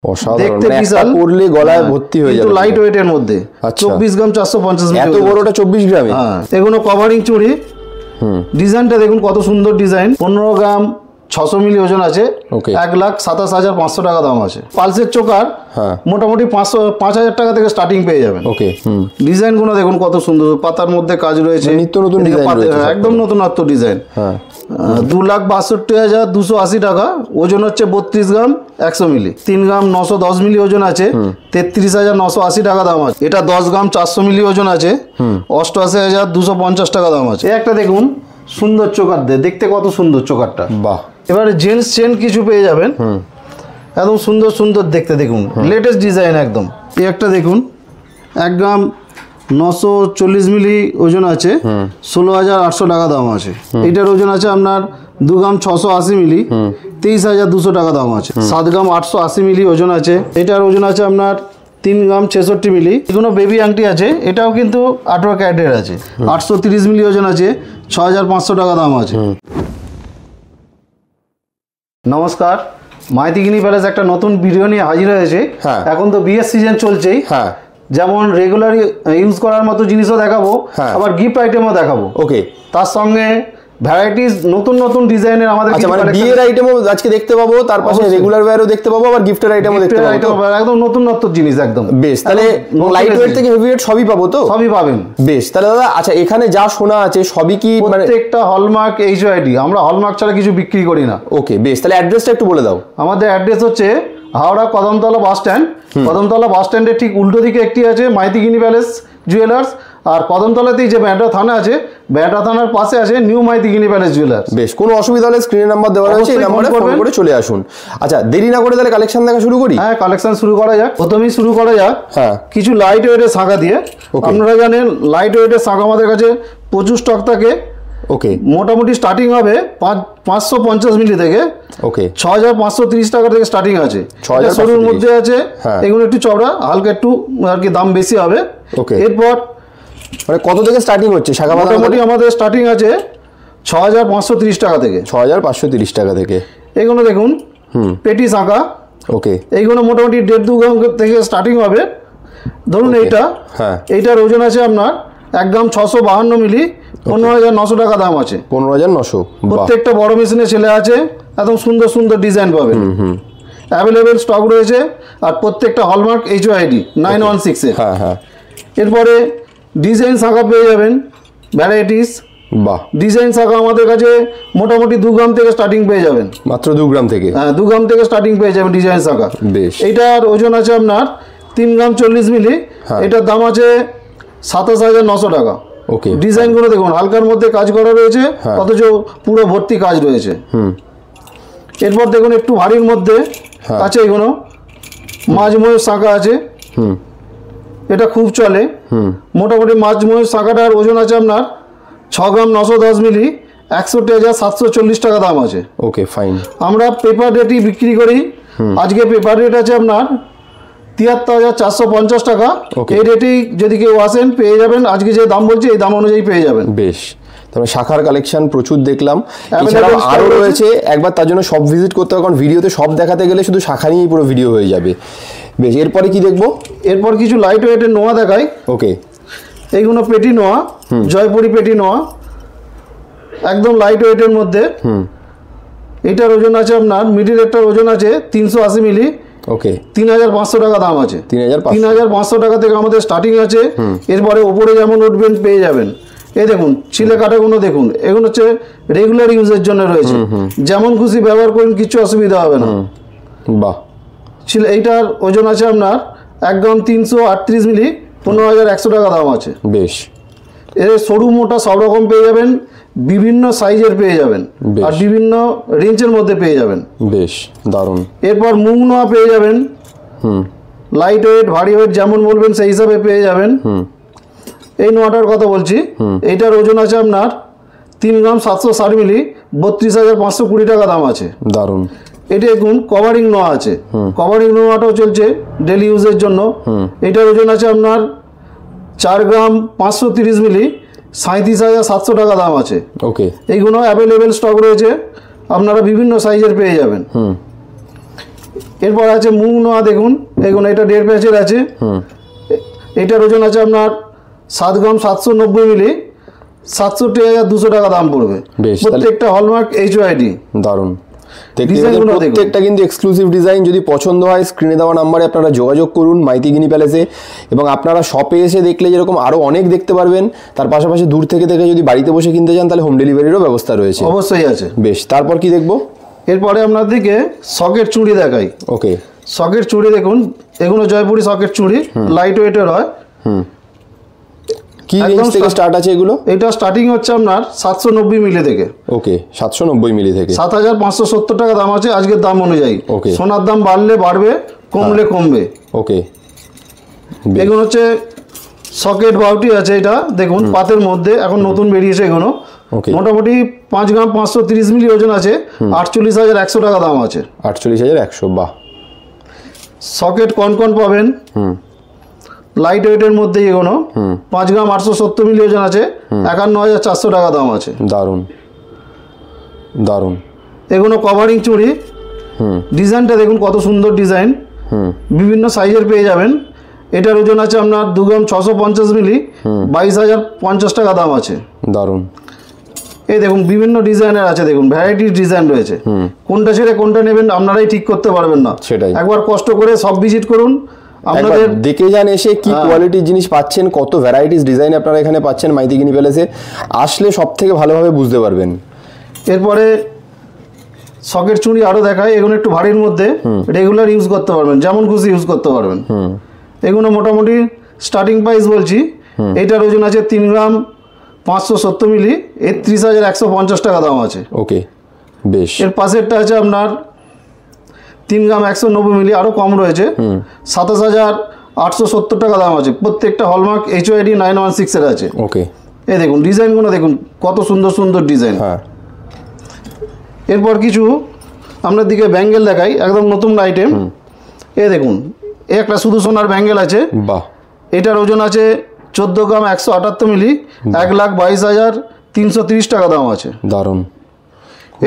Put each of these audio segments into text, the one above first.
অসাধারণ, মানে একটা পরলে গলায় ভর্তি হয়ে যাবে, কিন্তু লাইট ওয়েটের মধ্যে। 24 গ্রাম 450 মিলি, এত বড়টা 24 গ্রামে। এগুলো কভারিং চুড়ি। ডিজাইনটা দেখুন কত সুন্দর ডিজাইন। 15 গ্রাম 600 মিলি ওজন আছে, 1,27,500 টাকা দাম আছে। পালসের চোকার মোটামুটি 5,000 টাকা থেকে স্টার্টিং পেয়ে যাবেন। ওকে, ডিজাইন গুলো দেখুন কত সুন্দর, পাতার মধ্যে কাজ রয়েছে, নিত্য নতুন ডিজাইন রয়েছে, একদম নতুনত্ব ডিজাইন। 2,62,280 টাকা, ওজন হচ্ছে 32 গ্রাম 100 মিলি। 3 গ্রাম 910 মিলি ওজন আছে, 33,980 টাকা দাম আছে। এটা 10 গ্রাম 400 মিলি ওজন আছে, 88,250 টাকা দাম আছে। একটা দেখুন সুন্দর চোকার, দেখতে কত সুন্দর চোকারটা। বাহ। এবারে জেন্টস চেন কিছু পেয়ে যাবেন, একদম সুন্দর সুন্দর দেখতে, দেখুন লেটেস্ট ডিজাইন একদম। এই একটা দেখুন 1 গ্রাম 940 মিলি ওজন আছে, 16,800 টাকা দাম আছে। এইটার ওজন আছে আপনার 2 গ্রাম 680 মিলি, 23,200 টাকা দাম আছে। 7 গ্রাম 880 মিলি ওজন আছে, এটার ওজন আছে আপনার 3 গ্রাম 66 মিলি। এগুলো বেবি আংটি আছে, এটাও কিন্তু 18 ক্যারেটের আছে, 830 মিলি ওজন আছে, 6,500 টাকা দাম আছে। নমস্কার, মাইতিগিনি প্যালেস একটা নতুন ভিডিও নিয়ে হাজির হয়েছে। এখন তো বিয়ের সিজন চলছেই, যেমন রেগুলার ইউজ করার মতো জিনিসও দেখাবো, আবার গিফট আইটেমও দেখাবো। ওকে, তার সঙ্গে ভ্যারাইটিস নতুন নতুন ডিজাইনের আমাদের বিয়ের আইটেমও আজকে দেখতে পাবো, তার পাশে রেগুলার ওয়্যারও দেখতে পাবো, আবার গিফটের আইটেমও দেখতে পাবো, একদম নতুন নতুন জিনিস একদম। বেশ, তাহলে লাইট ওয়েট থেকে হেভি ওয়েট সবই পাবো তো? সবই পাবেন। বেশ, তাহলে দাদা আচ্ছা এখানে যা শোনা আছে সবই কি প্রত্যেকটা হলমার্ক এইচআইডি, আমরা হলমার্ক ছাড়া কিছু বিক্রি করি না। ওকে বেশ, তাহলে অ্যাড্রেসটা একটু বলে দাও। আমাদের অ্যাড্রেস হচ্ছে হাওড়া কদমতলা বাস স্ট্যান্ড। কদমতলা বাস স্ট্যান্ডের ঠিক উল্টো দিকে একটি আছে মাইতিগিনি প্যালেস জুয়েলার্স, আর কদমতলাতেই যে ব্যাটা থানা আছে, ব্যাটা থানার পাশে আছে নিউ মাইতিগিনি প্যালেস জুয়েলার্স। বেশ, কোনো অসুবিধা হলে স্ক্রিনে নাম্বার দেওয়া রয়েছে, এই নম্বরে ফোন করে চলে আসুন। আচ্ছা দেরি না করে তাহলে কালেকশন দেখা শুরু করি। হ্যাঁ, কালেকশন শুরু করা যাক। প্রথমেই শুরু করা যাক কিছু লাইট ওয়েটের শাঁখা দিয়ে। আপনারা জানেন লাইট ওয়েটের শাঁখা আমাদের কাছে প্রচুর স্টক থাকে। ওকে, মোটামুটি স্টার্টিং হবে 550 মিলি থেকে। ওকে, 6,530 টাকা থেকে স্টার্টিং আছে। সরুর মধ্যে আছে, এগুলো একটু চওড়া, হালকা একটু আর কি দাম বেশি হবে। ওকে, এরপর মানে কত থেকে স্টার্টিং হচ্ছে শাখা? মোটামুটি আমাদের স্টার্টিং আছে 6,530 টাকা থেকে। 6,530 টাকা থেকে। এগুলো দেখুন পেটি শাঁখা। ওকে, এইগুলো মোটামুটি 1.5-2 গ্রাম থেকে স্টার্টিং হবে। ধরুন এইটা, এইটার ওজন আছে আপনার 1 গ্রাম 652 মিলি, 15,900 টাকা দাম আছে। 15,900। প্রত্যেকটা বড় মেশিনে ছেলে আছে, একদম সুন্দর সুন্দর ডিজাইন পাবেন, অ্যাভেলেবেল স্টক রয়েছে। আর প্রত্যেকটা হলমার্ক এইচআইডি 916 এর। এরপরে ডিজাইন শাঁখা পেয়ে যাবেন ভ্যারাইটিস। বাহ, ডিজাইন শাঁখা আমাদের কাছে মোটামুটি 2 গ্রাম থেকে স্টার্টিং পেয়ে যাবেন। মাত্র 2 গ্রাম থেকে? হ্যাঁ, 2 গ্রাম থেকে স্টার্টিং পেয়ে যাবেন ডিজাইন শাঁখা। বেশ, এইটার ওজন আছে আপনার 3 গ্রাম 40 মিলি, এটার দাম আছে 27,900 টাকা। ওকে, ডিজাইনগুলো দেখুন হালকার মধ্যে কাজ করা রয়েছে, অথচ পুরো ভর্তি কাজ রয়েছে। এরপর দেখুন একটু ভারীর মধ্যে আছে, এগুলো মাঝময়ূর শাঁখা আছে, এটা খুব চলে। মোটামুটি মাঝময়ূর শাঁখাটার ওজন আছে আপনার 6 গ্রাম 910 মিলি, 61,740 টাকা দাম আছে। ওকে, ফাইন। আমরা পেপার রেটই বিক্রি করি। আজকে পেপার রেট আছে আপনার 73,450 টাকা। এই রেটেই যদি কেউ আসেন পেয়ে যাবেন, আজকে যে দাম বলছি এই দাম অনুযায়ী পেয়ে যাবেন। বেশ, তবে শাখার কালেকশন প্রচুর দেখলাম, এছাড়াও আরও রয়েছে। একবার তার জন্য সব ভিজিট করতে হবে, কারণ ভিডিওতে সব দেখাতে গেলে শুধু শাখা নিয়েই পুরো ভিডিও হয়ে যাবে। বেশ, এরপরে কি দেখবো? এরপর কিছু লাইট ওয়েটের নোয়া দেখাই। ওকে, এইগুলো পেটি নোয়া, জয়পুরি পেটি নোয়া, একদম লাইট ওয়েটের মধ্যে। এটার ওজন আছে আপনার মিডিল একটার ওজন আছে 380 মিলি। ওকে, 3,500 টাকা দাম আছে। 3,500 টাকা থেকে আমাদের স্টার্টিং আছে। এরপরে উপরে যেমন উঠবেন পেয়ে যাবেন। এই দেখুন ছিলে কাটাগুলো দেখুন, এগুলো হচ্ছে রেগুলার ইউজের জন্য রয়েছে, যেমন খুশি ব্যবহার করুন, কিছু অসুবিধা হবে না। বাহ, ছিলে এইটার ওজন আছে আপনার 1 গ্রাম 338 মিলি, 15,100 টাকা দাম আছে। বেশ, এর সরু মোটা সব রকম পেয়ে যাবেন, বিভিন্ন সাইজের পেয়ে যাবেন, আর বিভিন্ন রেঞ্জের মধ্যে পেয়ে যাবেন। বেশ, দারুণ। এরপর মুং নোয়া পেয়ে যাবেন, লাইট ওয়েট ভারী ওয়েট যেমন বলবেন সেই হিসাবে পেয়ে যাবেন। এই নোয়াটার কথা বলছি, এইটার ওজন আছে আপনার 3 গ্রাম 760 মিলি, 32,520 টাকা দাম আছে। দারুণ। এটা দেখুন কভারিং নোয়া আছে, কভারিং নোয়াটাও চলছে ডেলি ইউজের জন্য। এটার ওজন আছে আপনার 4 গ্রাম 530 মিলি, 37,700 টাকা দাম আছে। ওকে, এইগুলো অ্যাভেলেবেল স্টক রয়েছে, আপনারা বিভিন্ন সাইজের পেয়ে যাবেন। এরপর আছে মুগ নোয়া দেখুন, দেখুন এটা 1.5 প্যাচের আছে। এটার ওজন আছে আপনার 7 গ্রাম 790 মিলি, 67,200 টাকা দাম পড়বে। প্রত্যেকটা হলমার্ক HYD। দারুন। প্রত্যেকটা কিন্তু এক্সক্লুসিভ ডিজাইন। যদি পছন্দ হয় স্ক্রিনে দেওয়া নাম্বারে আপনারা যোগাযোগ করুন মাইতিগিনি প্যালেসে, এবং আপনারা শপে এসে দেখলে যেরকম আরও অনেক দেখতে পারবেন, তার পাশাপাশি দূর থেকে যদি বাড়িতে বসে কিনতে চান তাহলে হোম ডেলিভারিরও ব্যবস্থা রয়েছে। অবশ্যই আছে। বেশ, তারপর কি দেখবো? এরপরে আপনাদেরকে সকেট চুড়ি দেখাই। ওকে, সকেট চুড়ি দেখুন, এগুলো জয়পুরি সকেট চুড়ি, লাইট ওয়েটের হয়। কি রেঞ্জ থেকে স্টার্ট আছে এগুলো? এটা স্টার্টিং হচ্ছে আপনার 790 মিলি থেকে। ওকে, 790 মিলি থেকে 7,570 টাকা দাম আছে আজকের দাম অনুযায়ী। ওকে, সোনার দাম বাড়লে বাড়বে, কমলে কমবে। ওকে, এগুলো হচ্ছে সকেট বাউটি আছে। এটা দেখুন পাতের মধ্যে এখন নতুন বেরিয়েছে এগুলো। মোটামুটি 5 গ্রাম 530 মিলি ওজন আছে, 48,100 টাকা দাম আছে। 48,100। বাহ। সকেট কন পাবেন, লাইট ওয়েটের মধ্যে এগুলো 5 গ্রাম 870 মিলি ওজন আছে, 51,400 টাকা দাম আছে। দারুন দারুন। এগুলো কভারিং চুড়ি, ডিজাইনটা দেখুন কত সুন্দর ডিজাইন, বিভিন্ন সাইজের পেয়ে যাবেন। এটার ওজন আছে আপনার 2 গ্রাম 650 মিলি, 22,050 টাকা দাম আছে। দারুন। এই দেখুন বিভিন্ন ডিজাইনের আছে, দেখুন ভ্যারাইটির ডিজাইন রয়েছে। কোনটা ছেড়ে কোনটা নেবেন আপনারাই ঠিক করতে পারবেন না। সেটাই, একবার কষ্ট করে সব ভিজিট করুন, আপনাদের দেখে যান এসে কি কোয়ালিটির জিনিস পাচ্ছেন, কত ভ্যারাইটিস ডিজাইন আপনারা এখানে পাচ্ছেন মাইতিগিনি প্যালেসে। আসলে সব থেকে ভালোভাবে বুঝতে পারবেন। এরপরে সকেট চুড়ি আরও দেখায়। এগুলো একটু ভারীর মধ্যে, রেগুলার ইউজ করতে পারবেন, যেমন খুশি ইউজ করতে পারবেন। এগুলো মোটামুটি স্টার্টিং প্রাইস বলছি, এটার ওজন আছে 3 গ্রাম 570 মিলি, 31,150 টাকা দাম আছে। ওকে, বেশ। এর পাশেরটা আছে আপনার 3 গ্রাম 190 মিলি, আরও কম রয়েছে, 27,870 টাকা দাম আছে। প্রত্যেকটা হলমার্ক HYD 916 এর আছে। ওকে, এই দেখুন ডিজাইনগুলো দেখুন কত সুন্দর সুন্দর ডিজাইন। হ্যাঁ। এরপর কিছু আপনার দিকে ব্যাঙ্গেল দেখাই, একদম নতুন আইটেম। এই দেখুন একটা শুধু সোনার ব্যাঙ্গেল আছে। বাহ। এটার ওজন আছে 14 গ্রাম 178 মিলি, 1,22,330 টাকা দাম আছে। দারুন।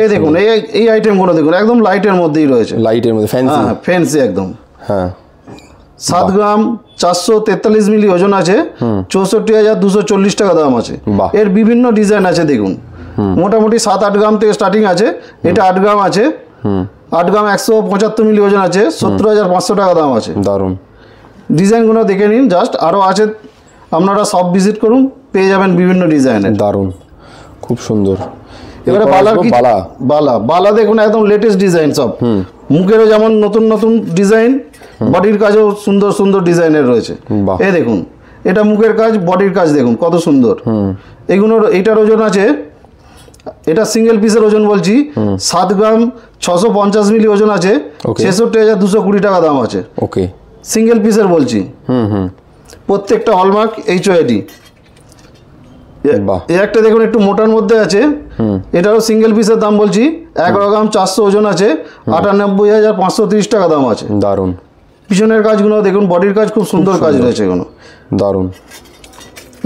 এই দেখুন এই আইটেমগুলো দেখুন একদম লাইটের মধ্যেই রয়েছে, লাইটের মধ্যে ফ্যান্সি। হ্যাঁ ফ্যান্সি একদম। হ্যাঁ। 7 গ্রাম 443 মিলি ওজন আছে, 64,240 টাকা দাম আছে। এর বিভিন্ন ডিজাইন আছে দেখুন, মোটামুটি 7-8 গ্রাম থেকে স্টার্টিং আছে। এটা 8 গ্রাম আছে, 8 গ্রাম 175 মিলি ওজন আছে, 70,500 টাকা দাম আছে। দারুন। ডিজাইনগুলো দেখে নিন জাস্ট, আরও আছে, আপনারা সব ভিজিট করুন, পেয়ে যাবেন বিভিন্ন ডিজাইনের। দারুন, খুব সুন্দর। এবারে বালা দেখুন একদম লেটেস্ট ডিজাইন সব। মুখেরও যেমন নতুন নতুন ডিজাইন, বডির কাজও সুন্দর সুন্দর ডিজাইনের রয়েছে। এই দেখুন এটা মুখের কাজ, বডির কাজ দেখুন কত সুন্দর। এগুলোর এইটার ওজন আছে, এটা সিঙ্গেল পিসের ওজন বলছি, 7 গ্রাম 650 মিলি ওজন আছে, 66,220 টাকা দাম আছে। ওকে, সিঙ্গেল পিসের বলছি। প্রত্যেকটা হলমার্ক HYD। এই একটা দেখুন একটু মোটার মধ্যে আছে, এটারও সিঙ্গেল পিসের দাম বলছি, 11 গ্রাম 400 ওজন আছে, 98,530 টাকা দাম আছে। দারুন। পিছনের কাজগুলো দেখুন, বডির কাজ খুব সুন্দর কাজ রয়েছে এগুলো। দারুন।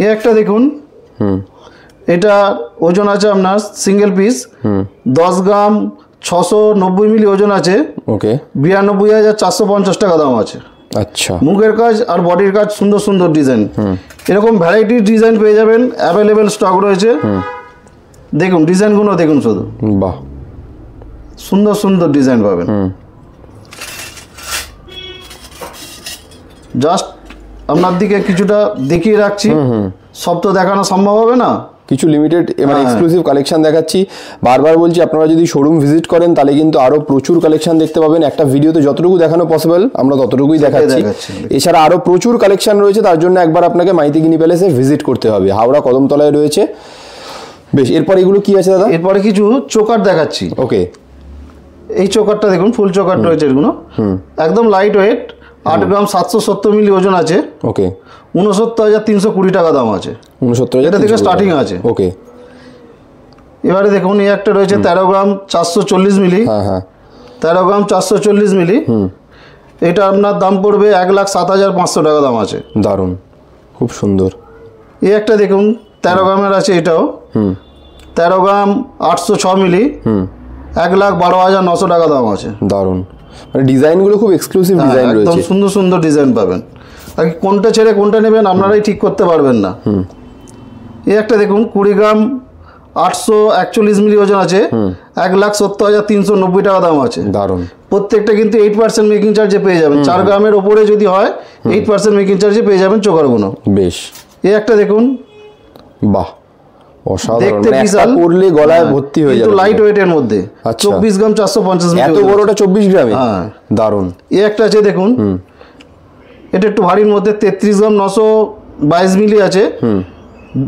এই একটা দেখুন, এটা ওজন আছে আপনার সিঙ্গেল পিস, 10 গ্রাম 690 মিলি ওজন আছে। ওকে, 92,450 টাকা দাম আছে। আচ্ছা। মুখের কাজ আর বডির কাজ সুন্দর সুন্দর ডিজাইন, এরকম ভ্যারাইটির ডিজাইন পেয়ে যাবেন, অ্যাভেলেবেল স্টক রয়েছে। দেখুন ডিজাইনগুলো দেখুন শুধু, বাহ, সুন্দর সুন্দর ডিজাইন পাবেন। জাস্ট আপনার দিকে কিছুটা দেখিয়ে রাখছি, সব তো দেখানো সম্ভব হবে না, কিছু লিমিটেড মানে এক্সক্লুসিভ কালেকশন দেখাচ্ছি। বারবার বলছি আপনারা যদি শোরুম ভিজিট করেন তাহলে কিন্তু আরও প্রচুর কালেকশন দেখতে পাবেন। একটা ভিডিওতে যতটুকু দেখানো পসিবল আমরা ততটুকুই দেখাচ্ছি। এছাড়া আরও প্রচুর কালেকশন রয়েছে, তার জন্য একবার আপনাকে মাইতিগিনি প্যালেসে ভিজিট করতে হবে, হাওড়া কদমতলায় রয়েছে। বেশ, এরপর এগুলো কি আছে দাদা? এরপরে কিছু চোকার দেখাচ্ছি। ওকে, এই চোকারটা দেখুন, ফুল চোকার রয়েছে এগুলো, একদম লাইট ওয়েট, 8 গ্রাম 770 মিলি ওজন আছে। ওকে, 69,320 টাকা দাম আছে। 69,000 এটা থেকে স্টার্টিং আছে। ওকে, এবারে দেখুন এই একটা রয়েছে 13 গ্রাম 440 মিলি। হ্যাঁ হ্যাঁ, 13 গ্রাম 440 মিলি। এটা আপনার দাম পড়বে 1,07,500 টাকা দাম আছে। দারুণ, খুব সুন্দর। এই একটা দেখুন 13 গ্রামের আছে, এটাও 13 গ্রাম 806 মিলি, 1,12,900 টাকা দাম আছে। দারুণ। মানে ডিজাইনগুলো খুব এক্সক্লুসিভ ডিজাইন রয়েছে, একদম সুন্দর সুন্দর ডিজাইন পাবেন। আর কোনটা ছেড়ে কোনটা নেবেন আপনারাই ঠিক করতে পারবেন না। এই একটা দেখুন 20 গ্রাম 841 মিলি ওজন আছে, 1,70,390 টাকা দাম আছে। দারুণ। প্রত্যেকটা কিন্তু 8% মেকিং চার্জে পেয়ে যাবেন। 4 গ্রামের ওপরে যদি হয় 8% মেকিং চার্জে পেয়ে যাবেন চোকারগুলো। বেশ। এই একটা দেখুন, বাহ অসাধারণ, দেখতে মানে একটা বিশাল, পরলে গলায় ভর্তি হয়ে যাবে, কিন্তু লাইট ওয়েটের মধ্যে। আচ্ছা। 24 গ্রাম 450 মিলি, এত বড়টা 24 গ্রামে? হ্যাঁ দারুণ। এই একটা আছে দেখুন, এটা একটু ভারীর মধ্যে 33 গ্রাম 922 মিলি আছে,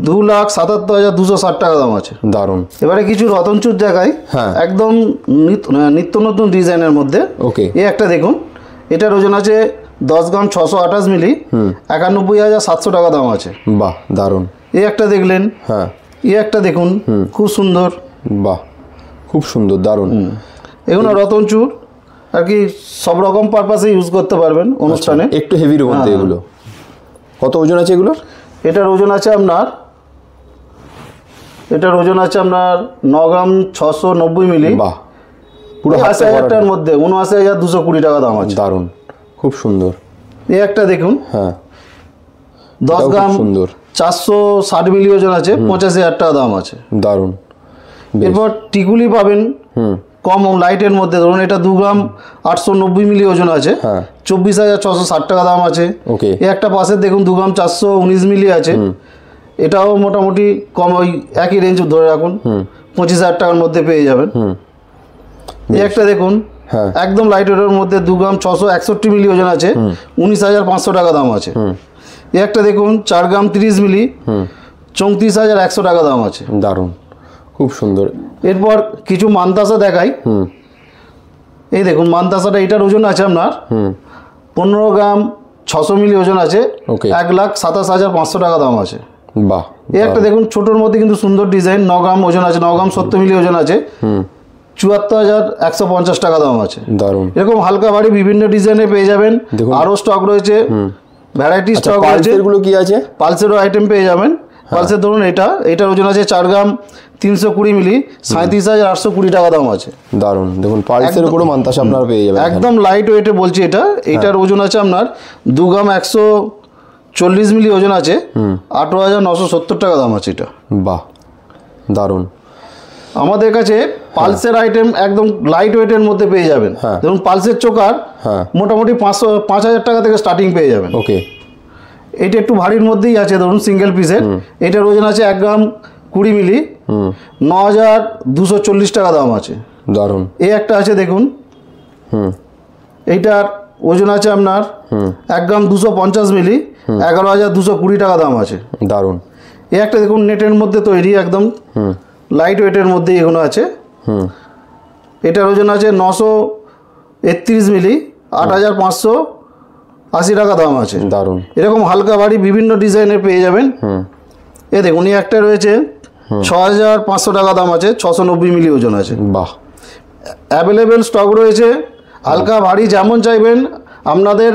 2,77,260 টাকা দাম আছে। দারুণ। এবারে কিছু রতনচুর জায়গায় হ্যাঁ। একদম নিত্য নতুন ডিজাইনের মধ্যে। ওকে। এই একটা দেখুন, এটার ওজন আছে 10 গ্রাম 628 মিলি, 91,700 টাকা দাম আছে। বাহ দারুণ। এই একটা দেখলেন। হ্যাঁ। এই একটা দেখুন, খুব সুন্দর। বাহ খুব সুন্দর, দারুণ। এগুলো রতনচুর আর কি সব রকম পারপাসে ইউজ করতে পারবেন অনুষ্ঠানে। একটু হেভির মধ্যে এগুলো। কত ওজন আছে এগুলো? এটার ওজন আছে আপনার 9 গ্রাম 690 মিলি। বাহ পুরো 80,000 টাকার মধ্যে 79,220 টাকা দাম আছে। দারুণ খুব সুন্দর। এই একটা দেখুন, হ্যাঁ 10 গ্রাম সুন্দর, 460 মিলি ওজন আছে, 85,000 টাকা দাম আছে। দারুণ। এরপর টিকুলি পাবেন কম লাইটের মধ্যে, ধরুন এটা 2 গ্রাম 890 মিলি ওজন আছে, 24,660 টাকা দাম আছে। ওকে। এই একটা পাশে দেখুন 2 গ্রাম 419 মিলি আছে, এটাও মোটামুটি কম, ওই একই রেঞ্জ ধরে রাখুন, 25,000 টাকার মধ্যে পেয়ে যাবেন। এই একটা দেখুন, একদম লাইট ওয়েটের মধ্যে 2 গ্রাম 661 মিলি ওজন আছে, 19,500 টাকা দাম আছে। এই একটা দেখুন 4 গ্রাম 30 মিলি, 34,100 টাকা দাম আছে। দারুণ খুব সুন্দর। এরপর কিছু মানতাসা দেখাই। এই দেখুন মানতাসাটা, এটার ওজন আছে আপনার 15 গ্রাম 600 মিলি ওজন আছে, 1,27,500 টাকা দাম আছে। বাহ। এই একটা দেখুন ছোটোর মধ্যে কিন্তু সুন্দর ডিজাইন, 9 গ্রাম ওজন আছে, 9 গ্রাম 70 মিলি ওজন আছে, 74,150 টাকা দাম আছে। দারুণ। এরকম হালকা ভারী বিভিন্ন ডিজাইনে পেয়ে যাবেন। আরও স্টক রয়েছে, ভ্যারাইটি স্টক রয়েছে। এগুলো কি আছে? পালসেরও আইটেম পেয়ে যাবেন। পালসের ধরুন এটার ওজন আছে 4 গ্রাম 320 মিলি, 37,820 টাকা দাম আছে। দারুণ। দেখুন পালসের উপরও মানতাসা আপনারা পেয়ে যাবেন, একদম লাইট ওয়েটে বলছি এটা। এটার ওজন আছে আপনার 2 গ্রাম 140 মিলি ওজন আছে, 18,970 টাকা দাম আছে এটা। বাহ দারুণ। আমাদের কাছে পালসের আইটেম একদম লাইট ওয়েটের মধ্যে পেয়ে যাবেন। ধরুন পালসের চোকার মোটামুটি 5,000 টাকা থেকে স্টার্টিং পেয়ে যাবেন। ওকে। এটা একটু ভারীর মধ্যেই আছে, ধরুন সিঙ্গেল পিসের। এটার ওজন আছে 1 গ্রাম 20 মিলি, 9,240 টাকা দাম আছে। দারুণ। এই একটা আছে দেখুন, এইটার ওজন আছে আপনার 1 গ্রাম 250 মিলি, 11,220 টাকা দাম আছে। দারুণ। এই একটা দেখুন নেটের মধ্যে তৈরি, একদম লাইট ওয়েটের মধ্যে এগুলো আছে। এটার ওজন আছে 931 মিলি, 8,580 টাকা দাম আছে। দারুণ। এরকম হালকা ভারী বিভিন্ন ডিজাইনের পেয়ে যাবেন। এ দেখুন এই একটা রয়েছে 6,500 টাকা দাম আছে, 690 মিলি ওজন আছে। বাহ। অ্যাভেলেবেল স্টক রয়েছে, হালকা ভারী যেমন চাইবেন আপনাদের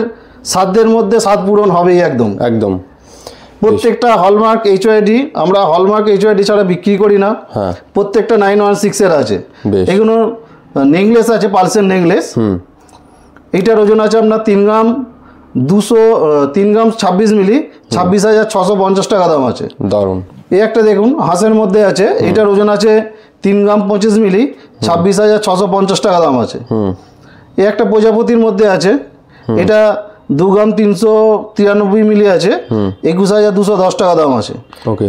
সাধ্যের মধ্যে স্বাদ পূরণ হবেই একদম একদম। প্রত্যেকটা হলমার্ক এইচওআইডি, আমরা হলমার্ক এইচওআইডি ছাড়া বিক্রি করি না। প্রত্যেকটা 916 এর আছে। এগুলো নেকলেস আছে, পালসের নেকলেস। এইটার ওজন আছে আপনার 3 গ্রাম 26 মিলি, 26,650 টাকা দাম আছে। দারুণ। এই একটা দেখুন হাঁসের মধ্যে আছে, এটার ওজন আছে 3 গ্রাম 25 মিলি, 26,650 টাকা দাম আছে। এই একটা প্রজাপতির মধ্যে আছে, এটা 2 গ্রাম 393 মিলি আছে, 21,210 টাকা দাম আছে।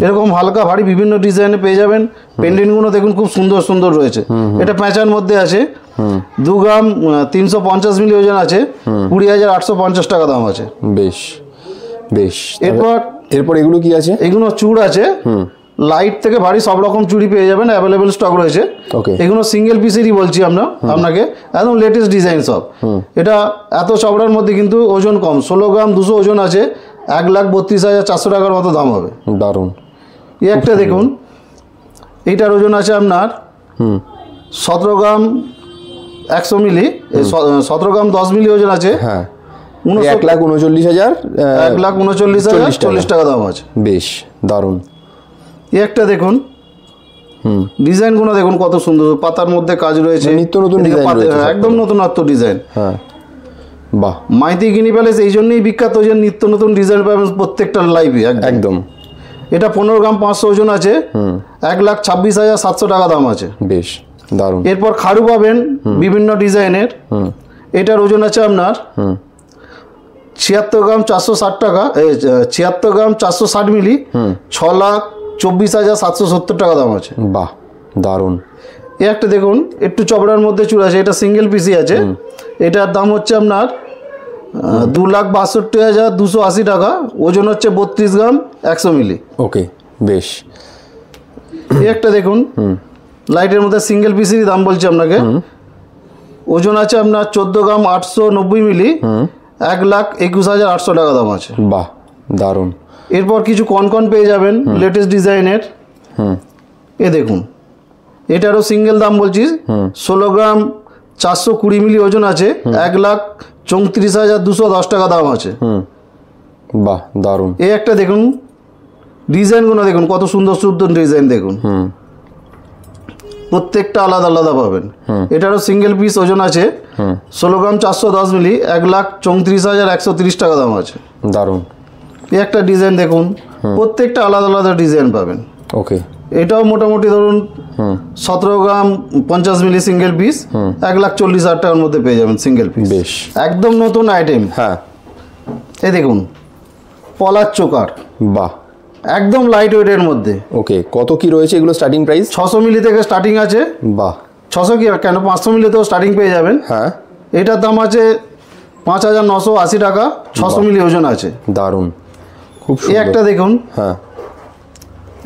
এরকম হালকা ভারী বিভিন্ন ডিজাইনে পেয়ে যাবেন। পেন্ডেন্টগুলো দেখুন খুব সুন্দর সুন্দর রয়েছে। এটা প্যাঁচার মধ্যে আছে, 2 গ্রাম 350 মিলি ওজন আছে, 20,850 টাকা দাম আছে। বেশ বেশ। এরপর এগুলো কি আছে? এগুলো চুড় আছে, লাইট থেকে ভারী সব রকম চুড়ি পেয়ে যাবেন, অ্যাভেলেবেল স্টক রয়েছে। এগুলো সিঙ্গেল পিসেরই বলছি আমরা আপনাকে, একদম লেটেস্ট ডিজাইন সব। এটা এত চওড়ার মধ্যে কিন্তু ওজন কম, 16 গ্রাম 200 ওজন আছে, 1,32,400 টাকার মতো দাম হবে। দারুণ। এই একটা দেখুন, এইটার ওজন আছে আপনার 17 গ্রাম 100 মিলি, 17 গ্রাম 10 মিলি ওজন আছে, 1,39,040 টাকা দাম আছে। বেশ দারুণ। এই একটা দেখুন, ডিজাইনগুলো দেখুন কত সুন্দর, পাতার মধ্যে কাজ রয়েছে, নিত্য নতুন ডিজাইন রয়েছে, একদম নতুনত্ব ডিজাইন। হ্যাঁ বাহ, মাইতি গিনি প্যালেস এই জন্যই বিখ্যাত যে নিত্য নতুন ডিজাইন পাবেন প্রত্যেকটা লাইভে একদম। এটা 15 গ্রাম 500 ওজন আছে, 1,26,700 টাকা দাম আছে। বেশ দারুণ। এরপর খাড়ু পাবেন বিভিন্ন ডিজাইনের, এটার ওজন আছে আপনার 76 গ্রাম 460 টাকা, 76 গ্রাম 460 মিলি, 6,24,770 টাকা দাম আছে। বাহ দারুণ। এই একটা দেখুন একটু চবড়ার মধ্যে চুল আছে, এটা সিঙ্গেল পিসই আছে, এটার দাম হচ্ছে আপনার 2,62,280 টাকা, ওজন হচ্ছে 32 গ্রাম 100 মিলি। ওকে বেশ। এই একটা দেখুন লাইটের মধ্যে সিঙ্গেল পিসেরই দাম বলছি আপনাকে, ওজন আছে আপনার 14 গ্রাম 890 মিলি, 1,21,800 টাকা দাম আছে। বাহ দারুণ। এরপর কিছু কনকন পেয়ে যাবেন লেটেস্ট ডিজাইনের। এ দেখুন এটারও সিঙ্গেল দাম বলছি 16 গ্রাম 420 মিলি ওজন আছে, 1,34,210 টাকা দাম আছে। বাহ দারুণ। এই একটা দেখুন ডিজাইনগুলো দেখুন কত সুন্দর সুন্দর ডিজাইন দেখুন, প্রত্যেকটা আলাদা আলাদা পাবেন। এটারও সিঙ্গেল পিস ওজন আছে 16 গ্রাম 410 মিলি, 1,34,130 টাকা দাম আছে। দারুণ। এই একটা ডিজাইন দেখুন, প্রত্যেকটা আলাদা আলাদা ডিজাইন পাবেন। ওকে, এটাও মোটামুটি ধরুন 17 গ্রাম 50 মিলি সিঙ্গেল পিস, 1,40,000 টাকার মধ্যে পেয়ে যাবেন সিঙ্গেল পিস। বেশ একদম নতুন আইটেম। হ্যাঁ এই দেখুন পলার চোকার, বাহ একদম লাইট ওয়েটের মধ্যে। ওকে, কত কি রয়েছে এগুলো স্টার্টিং প্রাইস? 600 মিলি থেকে স্টার্টিং আছে। বাহ 600 কি কেন 500 মিলিতেও স্টার্টিং পেয়ে যাবেন। হ্যাঁ, এটার দাম আছে 5,980 টাকা, 600 মিলি ওজন আছে। দারুণ, খুব এই সুন্দর। একটা দেখুন হ্যাঁ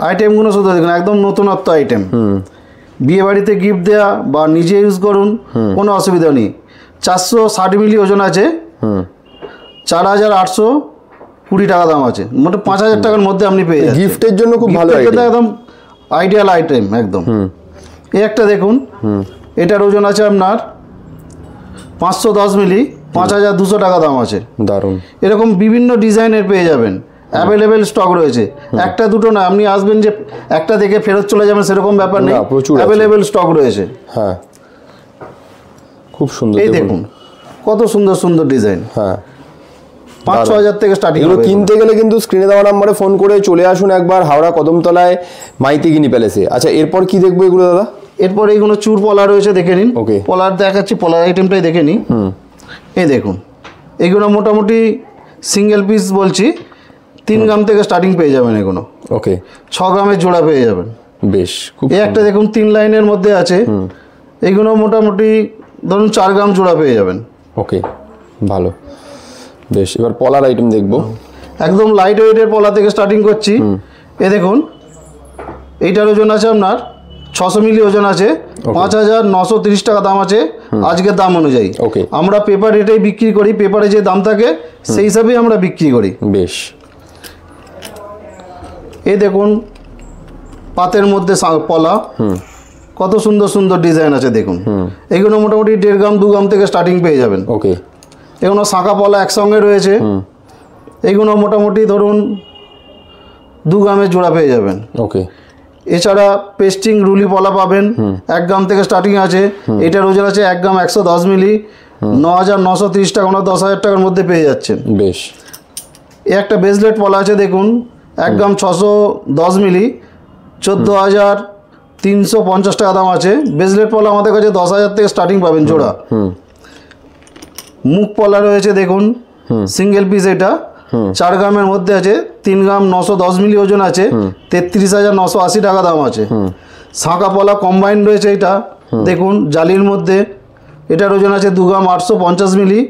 আইটেমগুলো শুধু দেখুন একদম নতুনত্ব আইটেম, বিয়ে বাড়িতে গিফট দেওয়া বা নিজে ইউজ করুন কোনো অসুবিধা নেই। 460 মিলি ওজন আছে, 4,820 টাকা দাম আছে, মোটামুটি 5,000 টাকার মধ্যে আপনি পেয়ে যাবেন। গিফটের জন্য খুব ভালো গিফটের আইটেম, একদম আইডিয়াল আইটেম একদম। এই একটা দেখুন এটার ওজন আছে আপনার 510 মিলি, 5,200 টাকা দাম আছে। দারুণ। এরকম বিভিন্ন ডিজাইনের পেয়ে যাবেন, অ্যাভেলেবেল স্টক রয়েছে। একটা দুটো না, আপনি আসবেন যে একটা দেখে ফেরত চলে যাবেন সেরকম ব্যাপার নেই, প্রচুর অ্যাভেলেবেল স্টক রয়েছে। হ্যাঁ খুব সুন্দর। এই দেখুন কত সুন্দর সুন্দর ডিজাইন। হ্যাঁ 5-6 হাজার থেকে স্টার্টিং। এগুলো কিনতে গেলে কিন্তু স্ক্রিনে দেওয়া নাম্বারে ফোন করে চলে আসুন একবার হাওড়া কদমতলায় মাইতিগিনি প্যালেসে। আচ্ছা এরপর কি দেখবো এগুলো দাদা? এরপর এইগুলো চুর পলা রয়েছে, দেখে নিন। ওকে, পলার দেখাচ্ছি, পলার আইটেমটাই দেখে নিন। এই দেখুন এগুলো মোটামুটি সিঙ্গেল পিস বলছি 3 গ্রাম থেকে স্টার্টিং পেয়ে যাবেন এগুলো। ওকে, 6 গ্রামের জোড়া পেয়ে যাবেন। বেশ, খুব এই একটা দেখুন 3 লাইনের মধ্যে আছে, এগুলো মোটামুটি ধরুন 4 গ্রাম জোড়া পেয়ে যাবেন। ওকে ভালো, বেশ। এবার পলার আইটেম দেখবো। একদম লাইট ওয়েটের পলা থেকে স্টার্টিং করছি। এ দেখুন এইটার ওজন আছে আপনার 600 মিলি ওজন আছে, 5,930 টাকা দাম আছে আজকের দাম অনুযায়ী। ওকে, আমরা পেপার রেটেই বিক্রি করি, পেপারে যে দাম থাকে সেই হিসাবেই আমরা বিক্রি করি। বেশ। এই দেখুন পাতের মধ্যে পলা, কত সুন্দর সুন্দর ডিজাইন আছে দেখুন। এগুলো মোটামুটি 1.5 গ্রাম 2 গ্রাম থেকে স্টার্টিং পেয়ে যাবেন। ওকে, এগুলো শাঁখা পলা একসঙ্গে রয়েছে, এগুলো মোটামুটি ধরুন 2 গ্রামের জোড়া পেয়ে যাবেন। ওকে, এছাড়া পেস্টিং রুলি পলা পাবেন, 1 গ্রাম থেকে স্টার্টিং আছে। এটার ওজন আছে 1 গ্রাম 110 মিলি, 9,930 টাকা, 10,000 টাকার মধ্যে পেয়ে যাচ্ছেন। বেশ। এ একটা ব্রেসলেট পলা আছে দেখুন, 1 গ্রাম 610 মিলি, 14,350 টাকা দাম আছে। ব্রেসলেট পলা আমাদের কাছে 10,000 থেকে স্টার্টিং পাবেন জোড়া। মুখ পলা রয়েছে দেখুন, সিঙ্গেল পিস, এটা 4 গ্রামের মধ্যে আছে, 3 গ্রাম 910 মিলি ওজন আছে, 33,980 টাকা দাম আছে। শাঁখা পলা কম্বাইন রয়েছে, এটা দেখুন জালির মধ্যে, এটার ওজন আছে 2 গ্রাম 850 মিলি,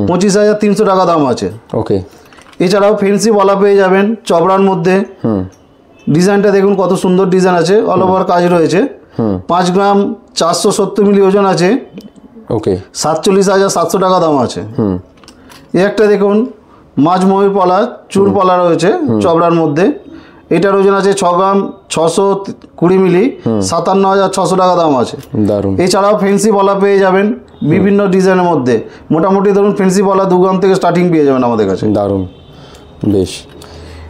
25,300 টাকা দাম আছে। ওকে, এছাড়াও ফেন্সি পলা পেয়ে যাবেন চবড়ার মধ্যে। ডিজাইনটা দেখুন কত সুন্দর ডিজাইন আছে, অল ওভার কাজ রয়েছে। 5 গ্রাম 470 মিলি ওজন আছে। ওকে, 47,700 টাকা দাম আছে। এই একটা দেখুন মাঝ ময়ূর পলা, চুর পলা রয়েছে চবড়ার মধ্যে, এটার ওজন আছে 6 গ্রাম 620 মিলি, 57,600 টাকা দাম আছে। দারুণ। এছাড়াও ফেন্সি পলা পেয়ে যাবেন বিভিন্ন ডিজাইনের মধ্যে, মোটামুটি ধরুন ফেন্সি পলা 2 গ্রাম থেকে স্টার্টিং পেয়ে যাবেন আমাদের কাছে। দারুণ, বেশ।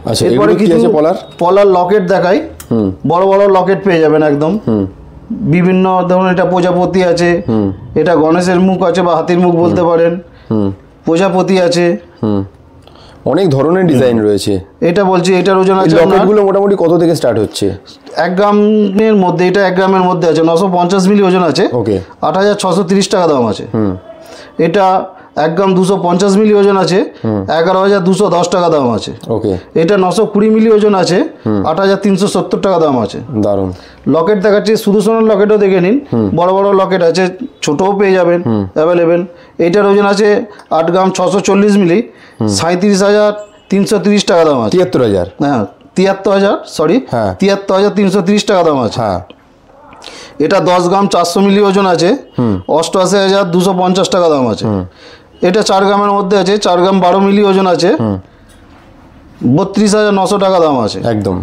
আচ্ছা এরপরে এগুলো কি আছে পলার? পলার লকেট দেখাই। বড় বড় লকেট পেয়ে যাবেন একদম বিভিন্ন ধরুন এটা প্রজাপতি আছে, এটা গণেশের মুখ আছে বা হাতির মুখ বলতে পারেন, প্রজাপতি আছে, অনেক ধরনের ডিজাইন রয়েছে। এটা বলছি এটার ওজন আছে লকেটগুলো মোটামুটি কত থেকে স্টার্ট হচ্ছে? 1 গ্রামের মধ্যে, এটা 1 গ্রামের মধ্যে আছে, 950 মিলি ওজন আছে, ওকে 8630 টাকা দাম আছে। এটা 1 গ্রাম 250 মিলি ওজন আছে, 11210 টাকা দাম আছে। ওকে এটা 920 মিলি ওজন আছে, 8370 টাকা দাম আছে। দারুন। লকেট দেখাচ্ছি, শুধু সোনার লকেটও দেখে নিন, বড় বড় লকেট আছে, ছোটও পেয়ে যাবেন অ্যাভেলেবেল। এইটার ওজন আছে 8 গ্রাম 640 মিলি, 37,330 টাকা দাম আছে। 73,000, হ্যাঁ 73,000, সরি 73,330 টাকা দাম আছে। হ্যাঁ এটা 10 গ্রাম 400 মিলি ওজন আছে, 88,250 টাকা দাম আছে। এটা 4 গ্রামের মধ্যে আছে, 4 গ্রাম 12 মিলি ওজন আছে, 32,900 টাকা দাম আছে একদম।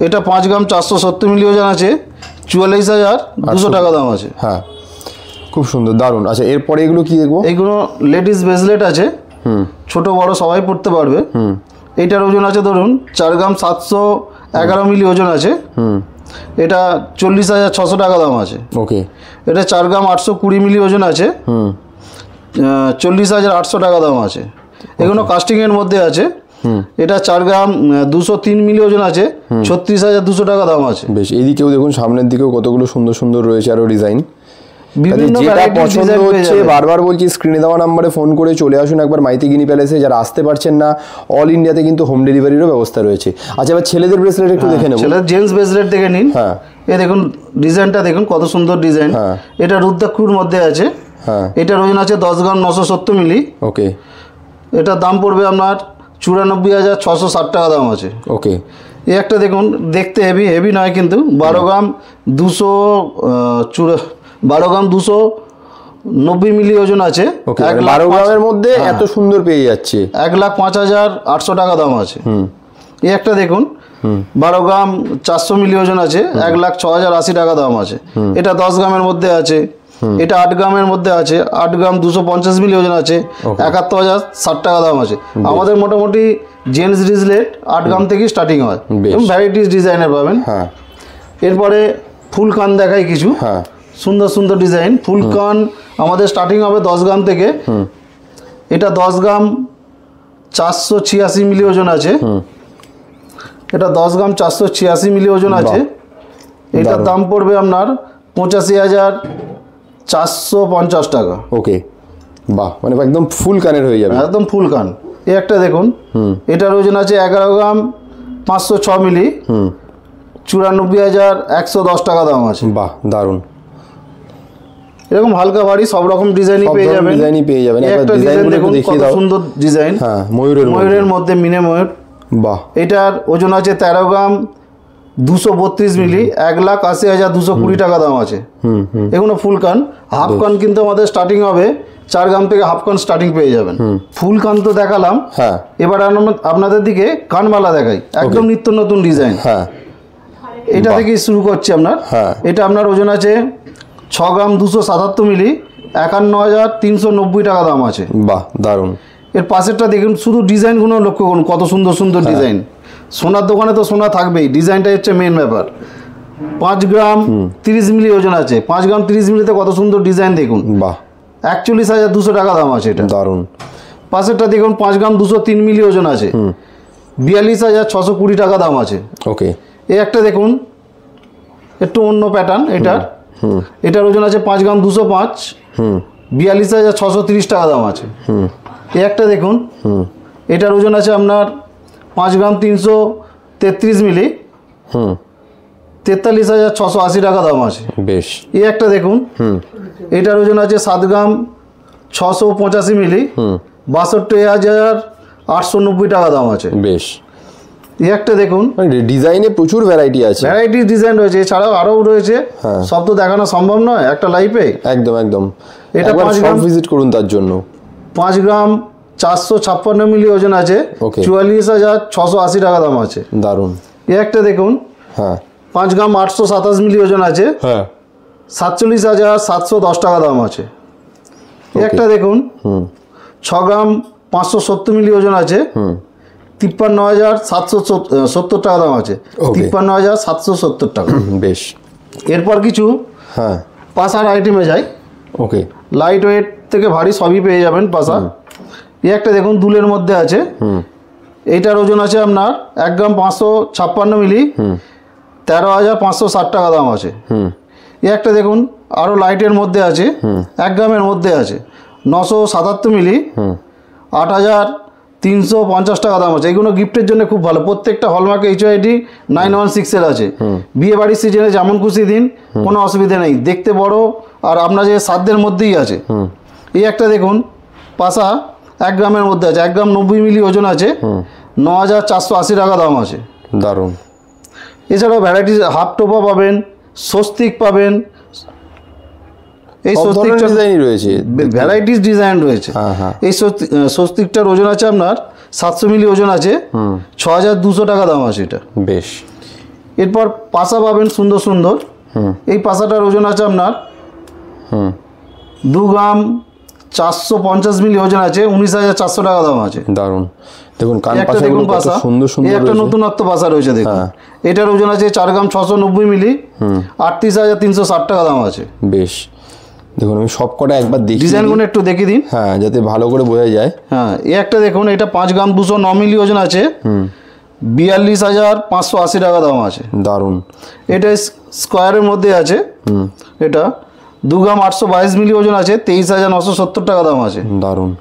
এটা 5 গ্রাম 470 মিলি ওজন আছে, 44,200 টাকা দাম আছে। হ্যাঁ খুব সুন্দর, দারুন। আচ্ছা এরপরে এগুলো কি দেখবো? এইগুলো লেডিস ব্রেসলেট আছে, ছোট বড় সবাই পড়তে পারবে। এইটার ওজন আছে ধরুন 4 গ্রাম 711 মিলি ওজন আছে, এটা 40,600 টাকা দাম আছে। ওকে এটা 4 গ্রাম 820 মিলি ওজন আছে, 40,800 টাকা দাম আছে। এগুলো কাস্টিংয়ের মধ্যে আছে। এটা 4 গ্রাম 203 মিলি ওজন আছে, 36,200 টাকা দাম আছে। বেশ, এইদিকেও দেখুন, সামনের দিকেও কতগুলো সুন্দর সুন্দর রয়েছে আরো ডিজাইন। বিভিন্ন যেটা ভ্যারাইটির পছন্দ ডিজাইন পেয়ে হচ্ছে যাবেন। বারবার বলছি, স্ক্রিনে দেওয়া নাম্বারে ফোন করে চলে আসুন একবার মাইতি গিনি প্যালেসে। যারা আসতে পারছেন না, অল ইন্ডিয়াতে কিন্তু হোম ডেলিভারিরও ব্যবস্থা রয়েছে। আচ্ছা এবার ছেলেদের ব্রেসলেট একটু দেখে নেব। ছেলেদের জেন্টস ব্রেসলেট দেখে নিন। হ্যাঁ এই দেখুন ডিজাইনটা দেখুন কত সুন্দর ডিজাইন। এটা রুদ্রাক্ষুর মধ্যে আছে। হ্যাঁ এটার ওজন আছে 10 গ্রাম 970 মিলি। ওকে এটার দাম পড়বে আপনার 94,660 টাকা দাম আছে। ওকে এই একটা দেখুন, দেখতে হেভি, হেভি নয় কিন্তু, 12 গ্রাম 290 মিলি ওজন আছে। 12 গ্রামের মধ্যে এত সুন্দর পেয়ে যাচ্ছে, 1,05,800 টাকা দাম আছে। এই একটা দেখুন 12 গ্রাম 400 মিলি ওজন আছে, 1,06,080 টাকা দাম আছে। এটা 10 গ্রামের মধ্যে আছে। এটা 8 গ্রামের মধ্যে আছে, 8 গ্রাম 250 মিলি ওজন আছে, 71,060 টাকা দাম আছে। আমাদের মোটামুটি জেন্টস ব্রেসলেট 8 গ্রাম থেকে স্টার্টিং হয় এবং ভ্যারাইটিস ডিজাইনের পাবেন। হ্যাঁ এরপরে ফুল কান দেখাই কিছু। হ্যাঁ সুন্দর সুন্দর ডিজাইন। ফুল কান আমাদের স্টার্টিং হবে 10 গ্রাম থেকে। এটা 10 গ্রাম 486 মিলি ওজন আছে। এটা 10 গ্রাম 486 মিলি ওজন আছে। এটার দাম পড়বে আপনার 85,450 টাকা। ওকে বাহ, মানে একদম ফুল কানের হয়ে যাবে, একদম ফুল কান। এই একটা দেখুন, এটার ওজন আছে 11 গ্রাম 506 মিলি, 94,110 টাকা দাম আছে। বাহ দারুন। এরকম হালকা ভারী সব রকম ডিজাইনই পেয়ে যাবেন। ডিজাইনই পেয়ে যাবেন। একটা ডিজাইন দেখুন কত সুন্দর ডিজাইন। হ্যাঁ ময়ূরের মধ্যে মিনে ময়ূর। বাহ, এটার ওজন আছে 13 গ্রাম 232 মিলি, 1,80,220 টাকা দাম আছে। এগুলো ফুল কান। হাফ কান কিন্তু আমাদের স্টার্টিং হবে 4 গ্রাম থেকে, হাফ কান স্টার্টিং পেয়ে যাবেন। ফুল কান তো দেখালাম। হ্যাঁ এবার আপনাদের দিকে কানমালা দেখাই, একদম নিত্য নতুন ডিজাইন। হ্যাঁ এটা থেকে শুরু করছি আপনার। এটা আপনার ওজন আছে 6 গ্রাম 277 মিলি, 51,390 টাকা দাম আছে। বাহ দারুন। এর পাশেরটা দেখুন, শুধু ডিজাইনগুলো লক্ষ্য করুন কত সুন্দর সুন্দর ডিজাইন। সোনার দোকানে তো সোনা থাকবেই, ডিজাইনটাই হচ্ছে মেন ব্যাপার। 5 গ্রাম 30 মিলি ওজন আছে। 5 গ্রাম 30 মিলিতে কত সুন্দর ডিজাইন দেখুন। বাহ, 41,200 টাকা দাম আছে এটা। দারুন। পাশেরটা দেখুন 5 গ্রাম 203 মিলি ওজন আছে, 42,620 টাকা দাম আছে। ওকে এই একটা দেখুন, একটু অন্য প্যাটার্ন এটার। এটার ওজন আছে 5 গ্রাম 205, 42,630 টাকা দাম আছে। এই একটা দেখুন, এটার ওজন আছে আপনার 5 গ্রাম 333 মিলি, 43,680 টাকা দাম আছে। বেশ। এই একটা দেখুন, এটার ওজন আছে 7 গ্রাম 685 মিলি, 62,890 টাকা দাম আছে। বেশ। এই একটা দেখুন, ডিজাইনে প্রচুর ভ্যারাইটি আছে, ভ্যারাইটিস ডিজাইন রয়েছে, এছাড়াও আরও রয়েছে। সব তো দেখানো সম্ভব নয় একটা লাইফে। একদম একদম। এটা 5 গ্রাম ভিজিট করুন তার জন্য। 5 গ্রাম 456 মিলি ওজন আছে, 44,680 টাকা দাম আছে। দারুন। এই একটা দেখুন, হ্যাঁ 5 গ্রাম 827 মিলি ওজন আছে, 47,710 টাকা দাম আছে। এই একটা দেখুন, 6 গ্রাম 570 মিলি ওজন আছে, 53,770 টাকা দাম আছে। 53,770 টাকা। বেশ। এরপর কিছু হ্যাঁ পাসার আইটেমে যাই। ওকে। লাইট ওয়েট থেকে ভারী সবই পেয়ে যাবেন পাসা। এই একটা দেখুন দুলের মধ্যে আছে। এইটার ওজন আছে আপনার 1 গ্রাম 556 মিলি, 13,560 টাকা দাম আছে। এই একটা দেখুন আরও লাইটের মধ্যে আছে, 1 গ্রামের মধ্যে আছে, 977 মিলি, 8,350 টাকা দাম আছে। এগুলো গিফটের জন্য খুব ভালো। প্রত্যেকটা হলমার্ক HYD 916 এর আছে। বিয়ে বাড়ির সিজনে যেমন খুশি দিন, কোনো অসুবিধা নেই। দেখতে বড় আর আপনার যে সাধ্যের মধ্যেই আছে। এই একটা দেখুন পাসা 1 গ্রামের মধ্যে আছে, 1 গ্রাম 90 মিলি ওজন আছে, 9,480 টাকা দাম আছে। দারুণ। এছাড়াও ভ্যারাইটিস হাফ টোপা পাবেন, স্বস্তিক পাবেন। এই স্বস্তিকটা ডিজাইন রয়েছে, ভ্যারাইটিস ডিজাইন রয়েছে। এই স্বস্তিকটার ওজন আছে আপনার 700 মিলি ওজন আছে, 6,200 টাকা দাম আছে এটা। বেশ। এরপর পাসা পাবেন সুন্দর সুন্দর। এই পাসাটার ওজন আছে আপনার 2 গ্রাম 450 মিলি ওজন আছে, 19,400 টাকা দাম আছে। দারুণ। দেখুন কান পাশাগুলো কত সুন্দর সুন্দর। এই একটা নতুনত্ব পাসা রয়েছে দেখুন। এটার ওজন আছে 4 গ্রাম 690 মিলি, 38,360 টাকা দাম আছে। বেশ। দেখুন আমি সবকটা একবার দেখি, ডিজাইনগুলো একটু দেখিয়ে দিন। হ্যাঁ যাতে ভালো করে বোঝা যায়। হ্যাঁ এই একটা দেখুন, এটা 5 গ্রাম 209 মিলি ওজন আছে, 42,580 টাকা দাম আছে। দারুণ। এটা স্কোয়ারের মধ্যে আছে। এটা 2 গ্রাম 822 মিলি ওজন আছে, 23,970 টাকা দাম আছে। দারুণ।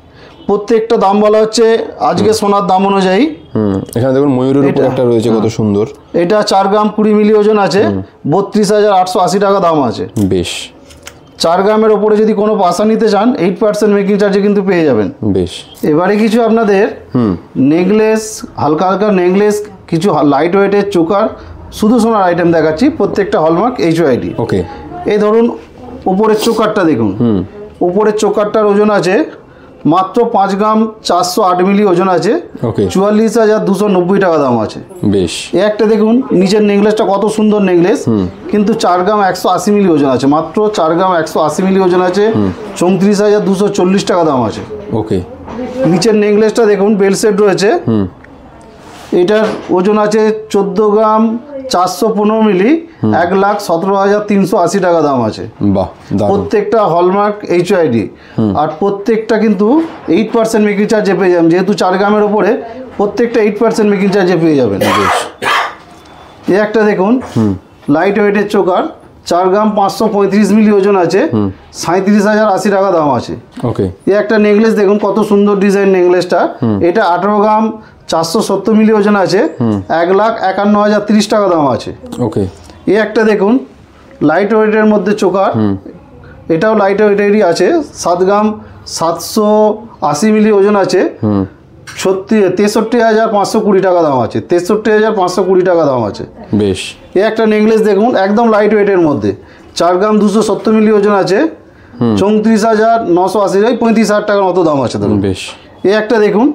প্রত্যেকটা দাম বলা হচ্ছে আজকে সোনার দাম অনুযায়ী। এখানে দেখুন ময়ূরের উপর একটা রয়েছে, কত সুন্দর। এটা 4 গ্রাম 20 মিলি ওজন আছে, 32,880 টাকা দাম আছে। বেশ। 4 গ্রামের ওপরে যদি কোনো পাসা নিতে চান 8% মেকিং চার্জে কিন্তু পেয়ে যাবেন। বেশ। এবারে কিছু আপনাদের নেকলেস, হালকা হালকা নেকলেস, কিছু লাইট ওয়েটের চোকার, শুধু সোনার আইটেম দেখাচ্ছি, প্রত্যেকটা হলমার্ক HYD। ওকে। এই ধরুন উপরের চোকারটা দেখুন। উপরের চোকারটার ওজন আছে মাত্র 5 গ্রাম 408 মিলি ওজন আছে, 44,290 টাকা দাম আছে। বেশ। এই একটা দেখুন নিচের নেকলেসটা কত সুন্দর নেকলেস, কিন্তু 4 গ্রাম 180 মিলি ওজন আছে, মাত্র 4 গ্রাম 180 মিলি ওজন আছে, 34,240 টাকা দাম আছে। ওকে। নিচের নেকলেসটা দেখুন বেল সেট রয়েছে। এটার ওজন আছে 14 গ্রাম 415 মিলি, 1,17,380 টাকা দাম আছে। বাহ। প্রত্যেকটা হলমার্ক HYD, আর প্রত্যেকটা কিন্তু 8% মেকিং চার্জে পেয়ে যাবেন। যেহেতু 4 গ্রামের ওপরে প্রত্যেকটা 8% মেকিং চার্জে পেয়ে যাবেন। এই একটা দেখুন লাইট ওয়েটের চোকার, 4 গ্রাম 535 মিলি ওজন আছে, 37,080 টাকা দাম আছে। ওকে। এই একটা নেকলেস দেখুন কত সুন্দর ডিজাইন নেকলেসটা। এটা 18 গ্রাম 470 মিলি ওজন আছে, 1,51,030 টাকা দাম আছে। ওকে। এই একটা দেখুন লাইট ওয়েটের মধ্যে চোকার, এটাও লাইট ওয়েটেরই আছে, 7 গ্রাম 780 মিলি ওজন আছে, 63,520 টাকা দাম আছে। 63,520 টাকা দাম আছে। বেশ। এই একটা নেকলেস দেখুন একদম লাইট ওয়েটের মধ্যে, 4 গ্রাম 270 মিলি ওজন আছে, 34,980, 35,000 টাকার মতো দাম আছে ধরুন। বেশ। এই একটা দেখুন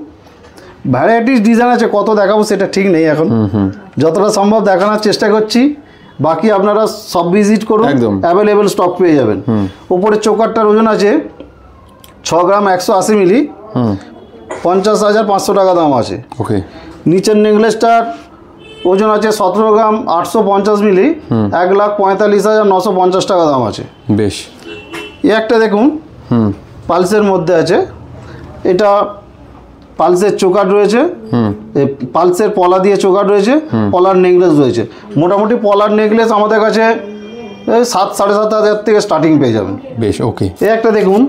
ভ্যারাইটিস ডিজাইন আছে, কত দেখাবো সেটা ঠিক নেই এখন, যতটা সম্ভব দেখানোর চেষ্টা করছি। বাকি আপনারা সব ভিজিট করুন, একদম অ্যাভেলেবেল স্টক পেয়ে যাবেন। উপরের চোকারটার ওজন আছে 6 গ্রাম 180 মিলি, 50,500 টাকা দাম আছে। ওকে। নিচের নেকলেসটার ওজন আছে 17 গ্রাম 850 মিলি, 1,45,950 টাকা দাম আছে। বেশ। এই একটা দেখুন পালসের মধ্যে আছে, এটা পালসের চোকার রয়েছে, পালসের পলা দিয়ে চোকার রয়েছে, পলার নেকলেস রয়েছে। মোটামুটি পলার নেকলেস আমাদের কাছে 7,500 থেকে স্টার্টিং পেয়ে যাবেন। বেশ। ওকে। এই একটা দেখুন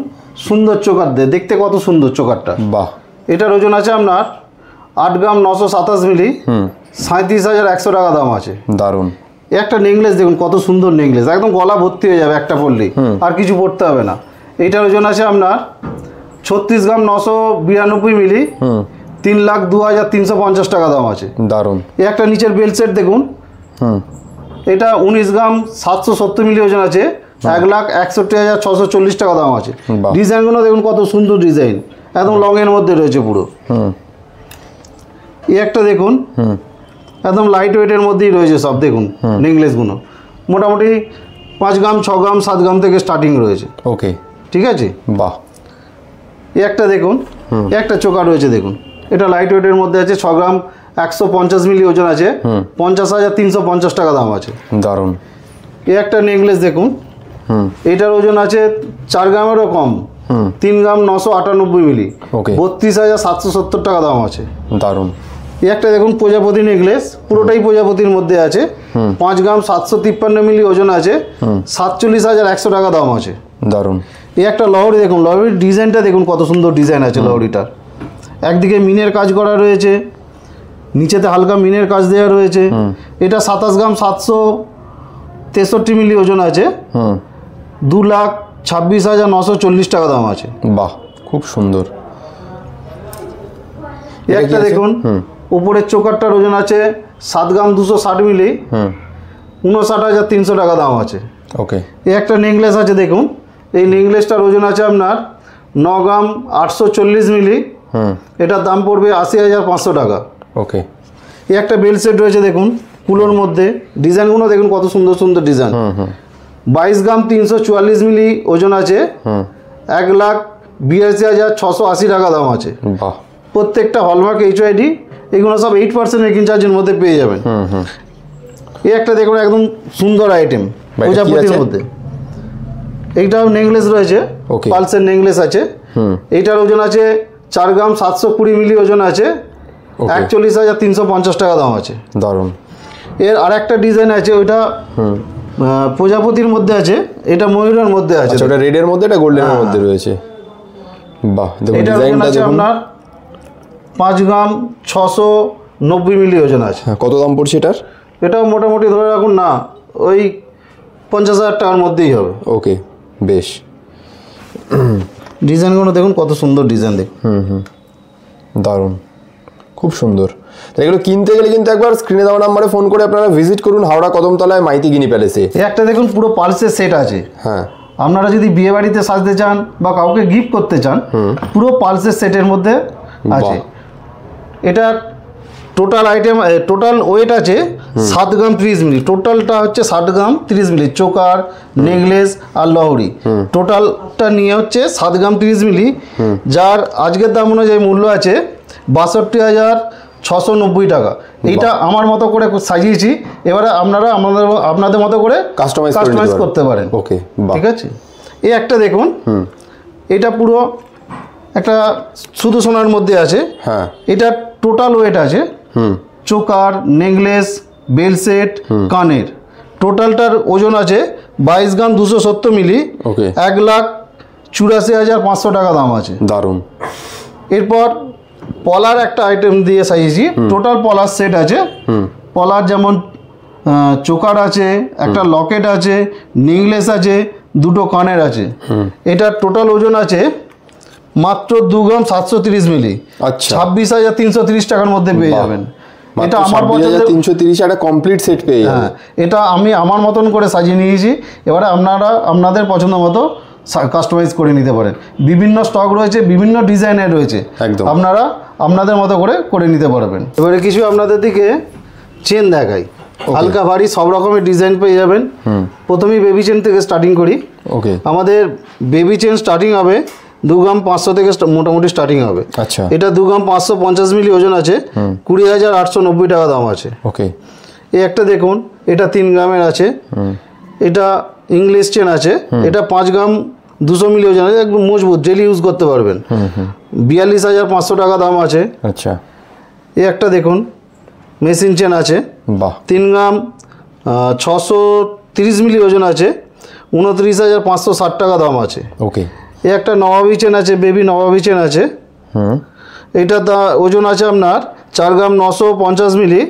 সুন্দর চোকার, দেখতে কত সুন্দর চোকারটা। বাহ। এটার ওজন আছে আপনার 8 গ্রাম 927 মিলি, 37,100 টাকা দাম আছে। দারুণ। একটা নেকলেস দেখুন কত সুন্দর নেকলেস, একদম গলা ভর্তি হয়ে যাবে একটা পরলেই, আর কিছু পরতে হবে না। এইটার ওজন আছে আপনার 36 গ্রাম 992 মিলি, 3,02,350 টাকা দাম আছে। দারুণ। এই একটা নিচের বেল সেট দেখুন, এটা 19 গ্রাম 770 মিলি ওজন আছে, 1,61,640 টাকা দাম আছে। ডিজাইনগুলো দেখুন কত সুন্দর ডিজাইন, একদম লং এর মধ্যে রয়েছে পুরো। এই একটা দেখুন একদম লাইট ওয়েটের মধ্যেই রয়েছে সব, দেখুন নেকলেসগুলো মোটামুটি 5 গ্রাম 6 গ্রাম 7 গ্রাম থেকে স্টার্টিং রয়েছে। ওকে। ঠিক আছে। বাহ। এই একটা দেখুন একটা চোকার রয়েছে দেখুন, এটা লাইট ওয়েটের মধ্যে আছে, 6 গ্রাম 150 মিলি ওজন আছে, 50,350 টাকা দাম আছে। দারুণ। এই একটা নেকলেস দেখুন, এটার ওজন আছে 4 গ্রামেরও কম, 3 গ্রাম 998 মিলি, 32,770 টাকা দাম আছে। দারুণ। এই একটা দেখুন প্রজাপতি নেকলেস, পুরোটাই প্রজাপতির মধ্যে আছে, 5 গ্রাম 753 মিলি ওজন আছে, 47,100 টাকা দাম আছে। দারুণ। এই একটা লহরি দেখুন, লহরির ডিজাইনটা দেখুন কত সুন্দর ডিজাইন আছে লহরিটার। একদিকে মিনের কাজ করা রয়েছে, নিচেতে হালকা মিনের কাজ দেওয়া রয়েছে। এটা 27 গ্রাম 763 মিলি ওজন আছে, 2,26,940 টাকা দাম আছে। বাহ, খুব সুন্দর। একটা দেখুন উপরের চোকারটার ওজন আছে 7 গ্রাম 260 মিলি, 59,300 টাকা দাম আছে। ওকে। এই একটা নেকলেস আছে দেখুন, এই নেকলেসটার ওজন আছে আপনার 9 গ্রাম 840 মিলি, এটার দাম পড়বে 80,500 টাকা। ওকে। এই একটা বেল সেট রয়েছে দেখুন কুলোর মধ্যে, ডিজাইনগুলো দেখুন কত সুন্দর সুন্দর ডিজাইন। 22 গ্রাম 344 মিলি ওজন আছে, 1,82,680 টাকা দাম আছে। বাহ। প্রত্যেকটা হলমার্ক HYD, এগুলো সব 8% মেকিং চার্জের মধ্যে পেয়ে যাবেন। এই একটা দেখুন একদম সুন্দর আইটেম প্রজাপতির মধ্যে, এইটাও নেকলেস রয়েছে, পালসের নেকলেস আছে। এইটার ওজন আছে 4 গ্রাম 720 মিলি ওজন আছে, 41,350 টাকা দাম আছে। দারুণ। এর আর একটা ডিজাইন আছে, ওইটা প্রজাপতির মধ্যে আছে, এটা ময়ূরের মধ্যে আছে। ওটা রেডের মধ্যে, এটা গোল্ডেনের মধ্যে রয়েছে। বাহ, দেখুন ডিজাইনটা দেখুন। আপনার 5 গ্রাম 690 মিলি ওজন আছে। কত দাম পড়ছে এটার? এটাও মোটামুটি ধরে রাখুন না, ওই 50,000 টাকার মধ্যেই হবে। ওকে, বেশ। ডিজাইনগুলো দেখুন কত সুন্দর ডিজাইন দেখুন। দারুণ, খুব সুন্দর। এগুলো কিনতে গেলে কিন্তু একবার স্ক্রিনে দেওয়া নাম্বারে ফোন করে আপনারা ভিজিট করুন, হাওড়া কদমতলায় মাইতি গিনি প্যালেসে। একটা দেখুন পুরো পালসের সেট আছে। হ্যাঁ, আপনারা যদি বিয়ে বাড়িতে সাজতে চান বা কাউকে গিফট করতে চান, পুরো পালসের সেটের মধ্যে আছে। এটা টোটাল আইটেম, টোটাল ওয়েট আছে 7 গ্রাম 30 মিলি, টোটালটা হচ্ছে 7 গ্রাম 30 মিলি, চোকার, নেকলেস আর লহরি, টোটালটা নিয়ে হচ্ছে 7 গ্রাম 30 মিলি, যার আজকের দাম অনুযায়ী মূল্য আছে 62,690 টাকা। এইটা আমার মতো করে সাজিয়েছি, এবারে আপনারা আপনাদের মতো করে কাস্টমাইজ করতে পারেন। ওকে, ঠিক আছে। এই একটা দেখুন, এটা পুরো একটা শুধু সোনার মধ্যে আছে। হ্যাঁ, এটা টোটাল ওয়েট আছে, চোকার, নেকলেস, বেল সেট, কানের, টোটালটার ওজন আছে 22 গ্রাম 270 মিলি, 1,84,500 টাকা দাম আছে। দারুণ। এরপর পলার একটা আইটেম দিয়ে সাজিয়েছি, টোটাল পলার সেট আছে। পলার যেমন চোকার আছে, একটা লকেট আছে, নেকলেস আছে, 2টো কানের আছে। এটার টোটাল ওজন আছে মাত্র 2 গ্রাম 730 মিলি, 26,330 টাকার মধ্যে পেয়ে যাবেন। এটা আমার পছন্দের 330 একটা কমপ্লিট সেট পেয়ে যাবেন। এটা আমি আমার মতন করে সাজিয়ে নিয়েছি, এবারে আপনারা আপনাদের পছন্দ মতো কাস্টমাইজ করে নিতে পারেন। বিভিন্ন স্টক রয়েছে, বিভিন্ন ডিজাইনের রয়েছে, আপনারা আপনাদের মতো করে নিতে পারবেন। এবারে কিছু আপনাদের দিকে চেন দেখাই, হালকা ভারী সব রকমের ডিজাইন পেয়ে যাবেন। প্রথমেই বেবি চেন থেকে স্টার্টিং করি। ওকে, আমাদের বেবি চেন স্টার্টিং হবে 2 গ্রাম 500 থেকে মোটামুটি স্টার্টিং হবে। আচ্ছা, এটা 2 গ্রাম 550 মিলি ওজন আছে, 20,890 টাকা দাম আছে। ওকে। এই একটা দেখুন, এটা 3 গ্রামের আছে, এটা ইংলিশ চেন আছে, এটা 5 গ্রাম 200 মিলি ওজন আছে, একদম মজবুত, ডেলি ইউজ করতে পারবেন, 42,500 টাকা দাম আছে। আচ্ছা। এই একটা দেখুন মেশিন চেন আছে, বাহ, 3 গ্রাম 630 মিলি ওজন আছে, 29,560 টাকা দাম আছে। ওকে। এই একটা নবাবী চেন আছে, বেবি নবাবী চেন আছে, এটা ওজন আছে আপনার 4 গ্রাম 950 মিলি,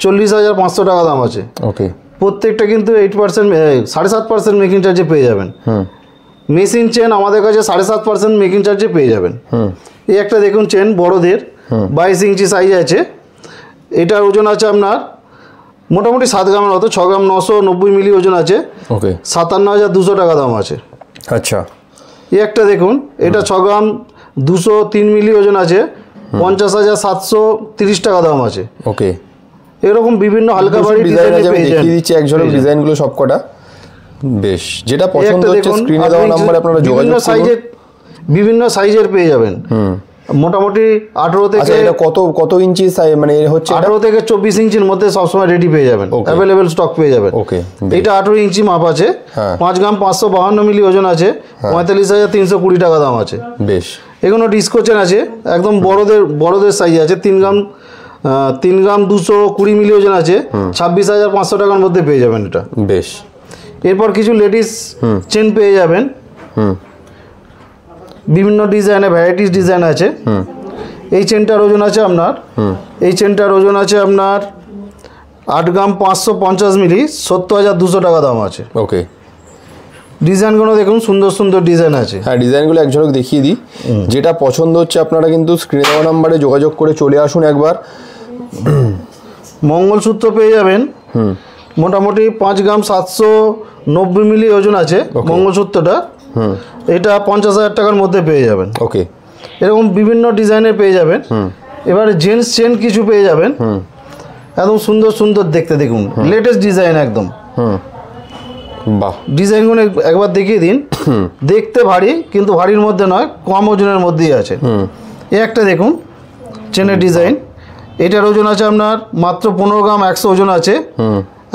40,500 টাকা দাম আছে। ওকে। প্রত্যেকটা কিন্তু 8% 7.5% মেকিং চার্জে পেয়ে যাবেন। মেশিন চেন আমাদের কাছে 7.5% মেকিং চার্জে পেয়ে যাবেন। এই একটা দেখুন চেন বড়দের 22 ইঞ্চি সাইজ আছে, এটার ওজন আছে আপনার মোটামুটি 7 গ্রামের মতো, 6 গ্রাম 990 মিলি ওজন আছে। ওকে। 57,200 টাকা দাম আছে। আচ্ছা। এই একটা দেখুন, এটা 6 গ্রাম 203 মিলি ওজন আছে, 50,730 টাকা দাম আছে। ওকে। এরকম বিভিন্ন হালকা ভারী ডিজাইন দেখিয়ে দিচ্ছি এক ঝলক ডিজাইনগুলো সবকটা। বেশ, যেটা পছন্দ হচ্ছে স্ক্রিনে দেওয়া নম্বরে আপনারা যোগাযোগ করুন। বিভিন্ন সাইজের পেয়ে যাবেন। মোটামুটি 18 আচ্ছা থেকে এটা কত কত ইঞ্চি মানে হচ্ছে 18 থেকে 24 ইঞ্চির মধ্যে সবসময় রেডি পেয়ে যাবেন, অ্যাভেলেবেল স্টক পেয়ে যাবেন। ওকে, এটা 18 ইঞ্চি মাপ আছে, 5 গ্রাম 552 মিলি ওজন আছে, 45,320 টাকা দাম আছে। বেশ, এগুলো ডিস্কো চেন আছে, একদম বড়দের সাইজে আছে, 3 গ্রাম 220 মিলি ওজন আছে, 26,500 টাকার মধ্যে পেয়ে যাবেন এটা। বেশ, এরপর কিছু লেডিস চেন পেয়ে যাবেন, বিভিন্ন ডিজাইনে ভ্যারাইটিস ডিজাইন আছে। এই চেনটার ওজন আছে আপনার 8 গ্রাম 550 মিলি, 70,200 টাকা দাম আছে। ওকে, ডিজাইনগুলো দেখুন, সুন্দর সুন্দর ডিজাইন আছে। হ্যাঁ, ডিজাইনগুলো এক ঝলক দেখিয়ে দিই। যেটা পছন্দ হচ্ছে আপনারা কিন্তু স্ক্রিনে দেওয়া নাম্বারে যোগাযোগ করে চলে আসুন একবার। মঙ্গলসূত্র পেয়ে যাবেন, মোটামুটি 5 গ্রাম 790 মিলি ওজন আছে মঙ্গলসূত্রটা। এটা 50,000 টাকার মধ্যে পেয়ে যাবেন। ওকে, এরকম বিভিন্ন ডিজাইনের পেয়ে যাবেন। এবারে জেন্টস চেন কিছু পেয়ে যাবেন, একদম সুন্দর সুন্দর দেখতে, দেখুন লেটেস্ট ডিজাইন একদম। বাহ, ডিজাইনগুলো একবার দেখিয়ে দিন। দেখতে ভারী, কিন্তু ভারীর মধ্যে নয়, কম ওজনের মধ্যেই আছে। এই একটা দেখুন চেনের ডিজাইন, এটার ওজন আছে আপনার মাত্র 15 গ্রাম 100 ওজন আছে,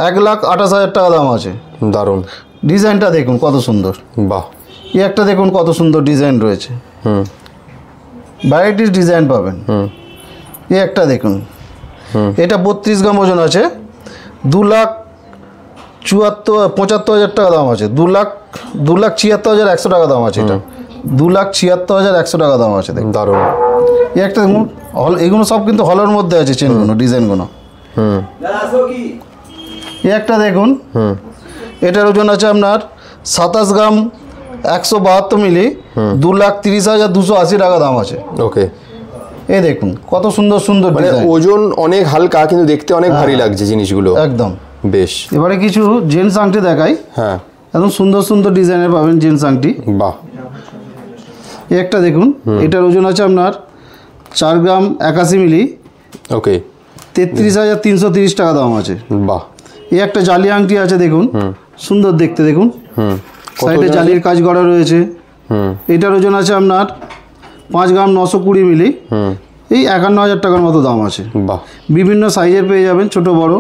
1,28,000 টাকা দাম আছে। দারুণ ডিজাইনটা দেখুন কত সুন্দর। বাহ, এই একটা দেখুন কত সুন্দর ডিজাইন রয়েছে, ভ্যারাইটিস ডিজাইন পাবেন। এই একটা দেখুন, এটা 32 গ্রাম ওজন আছে, 2,75,000 টাকা দাম আছে, 2,76,100 টাকা দাম আছে। এটা 2,76,100 টাকা দাম আছে। দেখুন দারুণ। এই একটা দেখুন, এগুলো সব কিন্তু হলের মধ্যে আছে চেনগুলো, ডিজাইনগুলো। এই একটা দেখুন, এটার ওজন আছে আপনার 27 গ্রাম 172 মিলি, 2,30,280 টাকা দাম আছে। ওকে, এই দেখুন কত সুন্দর সুন্দর মানে ডিজাইন। ওজন অনেক হালকা কিন্তু দেখতে অনেক ভারী লাগছে জিনিসগুলো একদম। বেশ, এবারে কিছু জেন্টস আংটি দেখাই। হ্যাঁ, একদম সুন্দর সুন্দর ডিজাইনের পাবেন জেন্টস আংটি। বাহ, এই একটা দেখুন, এটার ওজন আছে আপনার 4 গ্রাম 81 মিলি, ওকে, 33,330 টাকা দাম আছে। বাহ, এই একটা জালি আংটি আছে, দেখুন সুন্দর দেখতে, দেখুন সাইডে জালির কাজ করা রয়েছে। এটার ওজন আছে আপনার 5 গ্রাম 920 মিলি, এই 51,000 টাকার মতো দাম আছে। বাহ, বিভিন্ন সাইজের পেয়ে যাবেন, ছোট বড়।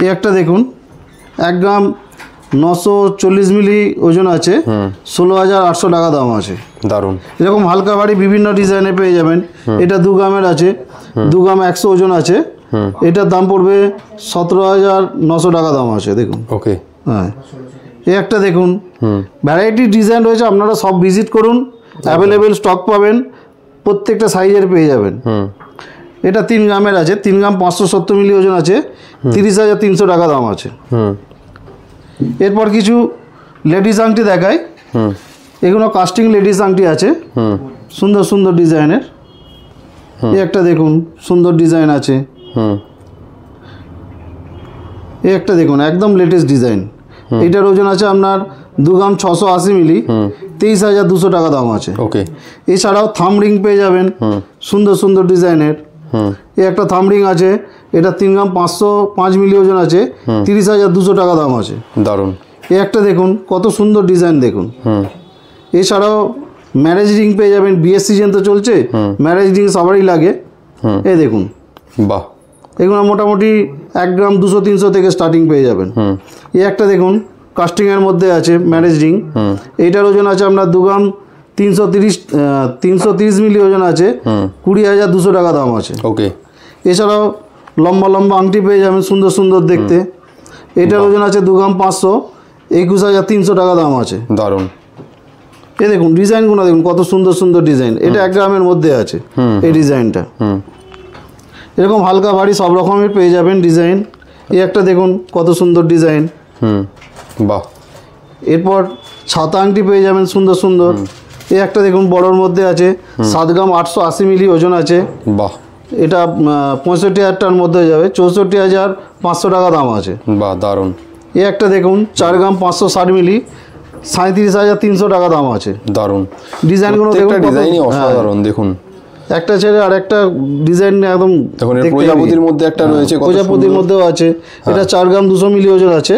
এই একটা দেখুন, 1 গ্রাম 940 মিলি ওজন আছে, 16,800 টাকা দাম আছে। দারুণ। এরকম হালকা ভারী বিভিন্ন ডিজাইনে পেয়ে যাবেন। এটা 2 গ্রামের আছে, 2 গ্রাম 100 ওজন আছে, এটার দাম পড়বে 17,900 টাকা দাম আছে। দেখুন, ওকে, হ্যাঁ। এই একটা দেখুন, ভ্যারাইটি ডিজাইন রয়েছে, আপনারা সব ভিজিট করুন, অ্যাভেলেবেল স্টক পাবেন, প্রত্যেকটা সাইজের পেয়ে যাবেন। এটা 3 গ্রামের আছে, 3 গ্রাম 570 মিলি ওজন আছে, 30,300 টাকা দাম আছে। এরপর কিছু লেডিস আংটি দেখাই। এগুলো কাস্টিং লেডিস আংটি আছে, সুন্দর সুন্দর ডিজাইনের। এই একটা দেখুন, সুন্দর ডিজাইন আছে। এই একটা দেখুন, একদম লেটেস্ট ডিজাইন। এটার ওজন আছে আপনার 2 গ্রাম 680 মিলি, 23,200 টাকা দাম আছে। ওকে, এছাড়াও থাম রিং পেয়ে যাবেন, সুন্দর সুন্দর ডিজাইনের। এই একটা থাম রিং আছে, এটা 3 গ্রাম 505 মিলি ওজন আছে, 30,200 টাকা দাম আছে। দারুণ। এই একটা দেখুন কত সুন্দর ডিজাইন, দেখুন। এছাড়াও ম্যারেজ রিং পেয়ে যাবেন, বিয়ের সিজন তো চলছে, ম্যারেজ রিং সবারই লাগে। এই দেখুন, বাহ, এগুলো মোটামুটি 1 গ্রাম 200-300 থেকে স্টার্টিং পেয়ে যাবেন। এই একটা দেখুন কাস্টিংয়ের মধ্যে আছে ম্যারেজ রিং, এইটার ওজন আছে আপনার 2 গ্রাম 330 মিলি ওজন আছে, 20,200 টাকা দাম আছে। ওকে, এছাড়াও লম্বা লম্বা আংটি পেয়ে যাবেন, সুন্দর সুন্দর দেখতে। এটার ওজন আছে 2 গ্রাম 500, 21,300 টাকা দাম আছে। দারুণ। এই দেখুন ডিজাইনগুলো দেখুন কত সুন্দর সুন্দর ডিজাইন। এটা 1 গ্রামের মধ্যে আছে এই ডিজাইনটা। এরকম হালকা ভারী সব রকমের পেয়ে যাবেন ডিজাইন। এই একটা দেখুন কত সুন্দর ডিজাইন। বাহ। এরপর ছাতা আংটি পেয়ে যাবেন সুন্দর সুন্দর। এই একটা দেখুন বড়োর মধ্যে আছে, 7 গ্রাম 880 মিলি ওজন আছে। বাহ, এটা 65,000 টাকার মধ্যে যাবে, 64,500 টাকা দাম আছে। বাহ, দারুণ। এই একটা দেখুন 4 গ্রাম 560 মিলি, 37,300 টাকা দাম আছে। দারুণ। ডিজাইনগুলো দেখুন, ডিজাইনই অসাধারণ। দেখুন একটা ছেড়ে আর একটা ডিজাইন একদম। দেখুন প্রজাপতির মধ্যে একটা রয়েছে, প্রজাপতির মধ্যেও আছে। এটা 4 গ্রাম 200 মিলি ওজন আছে,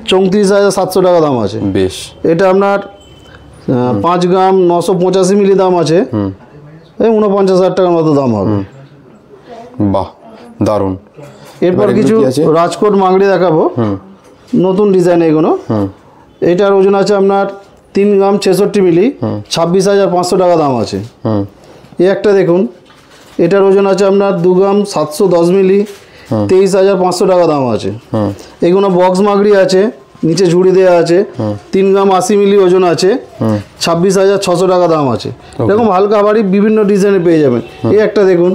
34,700 টাকা দাম আছে। বেশ। এটা আপনার 5 গ্রাম 985 মিলি দাম আছে, এই 49,000 টাকার মতো দাম হবে। বাহ, দারুণ। এরপর কিছু রাজকোট মাংড়ি দেখাবো, নতুন ডিজাইন এগুলো। এটার ওজন আছে আপনার 3 গ্রাম 66 মিলি, 26,500 টাকা দাম আছে। এই একটা দেখুন, এটার ওজন আছে আপনার 2 গ্রাম 710 মিলি, 23,500 টাকা দাম আছে। এগুলো বক্স মাগড়ি আছে, নিচে ঝুড়ি দেওয়া আছে, 3 গ্রাম 80 মিলি ওজন আছে, 26,600 টাকা দাম আছে। এরকম হালকা ভারী বিভিন্ন ডিজাইনে পেয়ে যাবেন। এই একটা দেখুন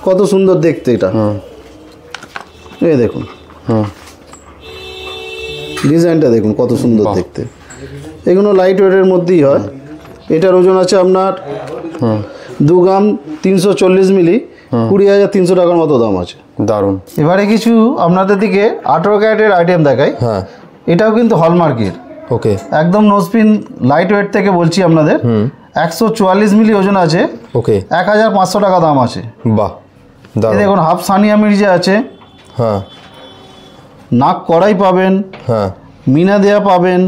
কত সুন্দর দেখতে, এটা এই দেখুন ডিজাইনটা দেখুন কত সুন্দর দেখতে। এগুলো লাইট ওয়েটের মধ্যেই হয়। এটার ওজন আছে আপনার 2 গ্রাম 340 মিলি, 20,300 টাকার মতো দাম আছে। দারুণ। এবারে কিছু আপনাদের দিকে 18 ক্যারেটের আইটেম দেখাই। হ্যাঁ, এটাও কিন্তু হলমার্কের, ওকে, একদম নোজপিন লাইট ওয়েট থেকে বলছি আপনাদের। 144 মিলি ওজন আছে, ওকে, 1,500 টাকা দাম আছে। বাহ, এই দারুণ। দেখুন হাফ সানিয়া মির্জা আছে, হ্যাঁ, নাক কড়াই পাবেন, হ্যাঁ, মিনা দেওয়া পাবেন,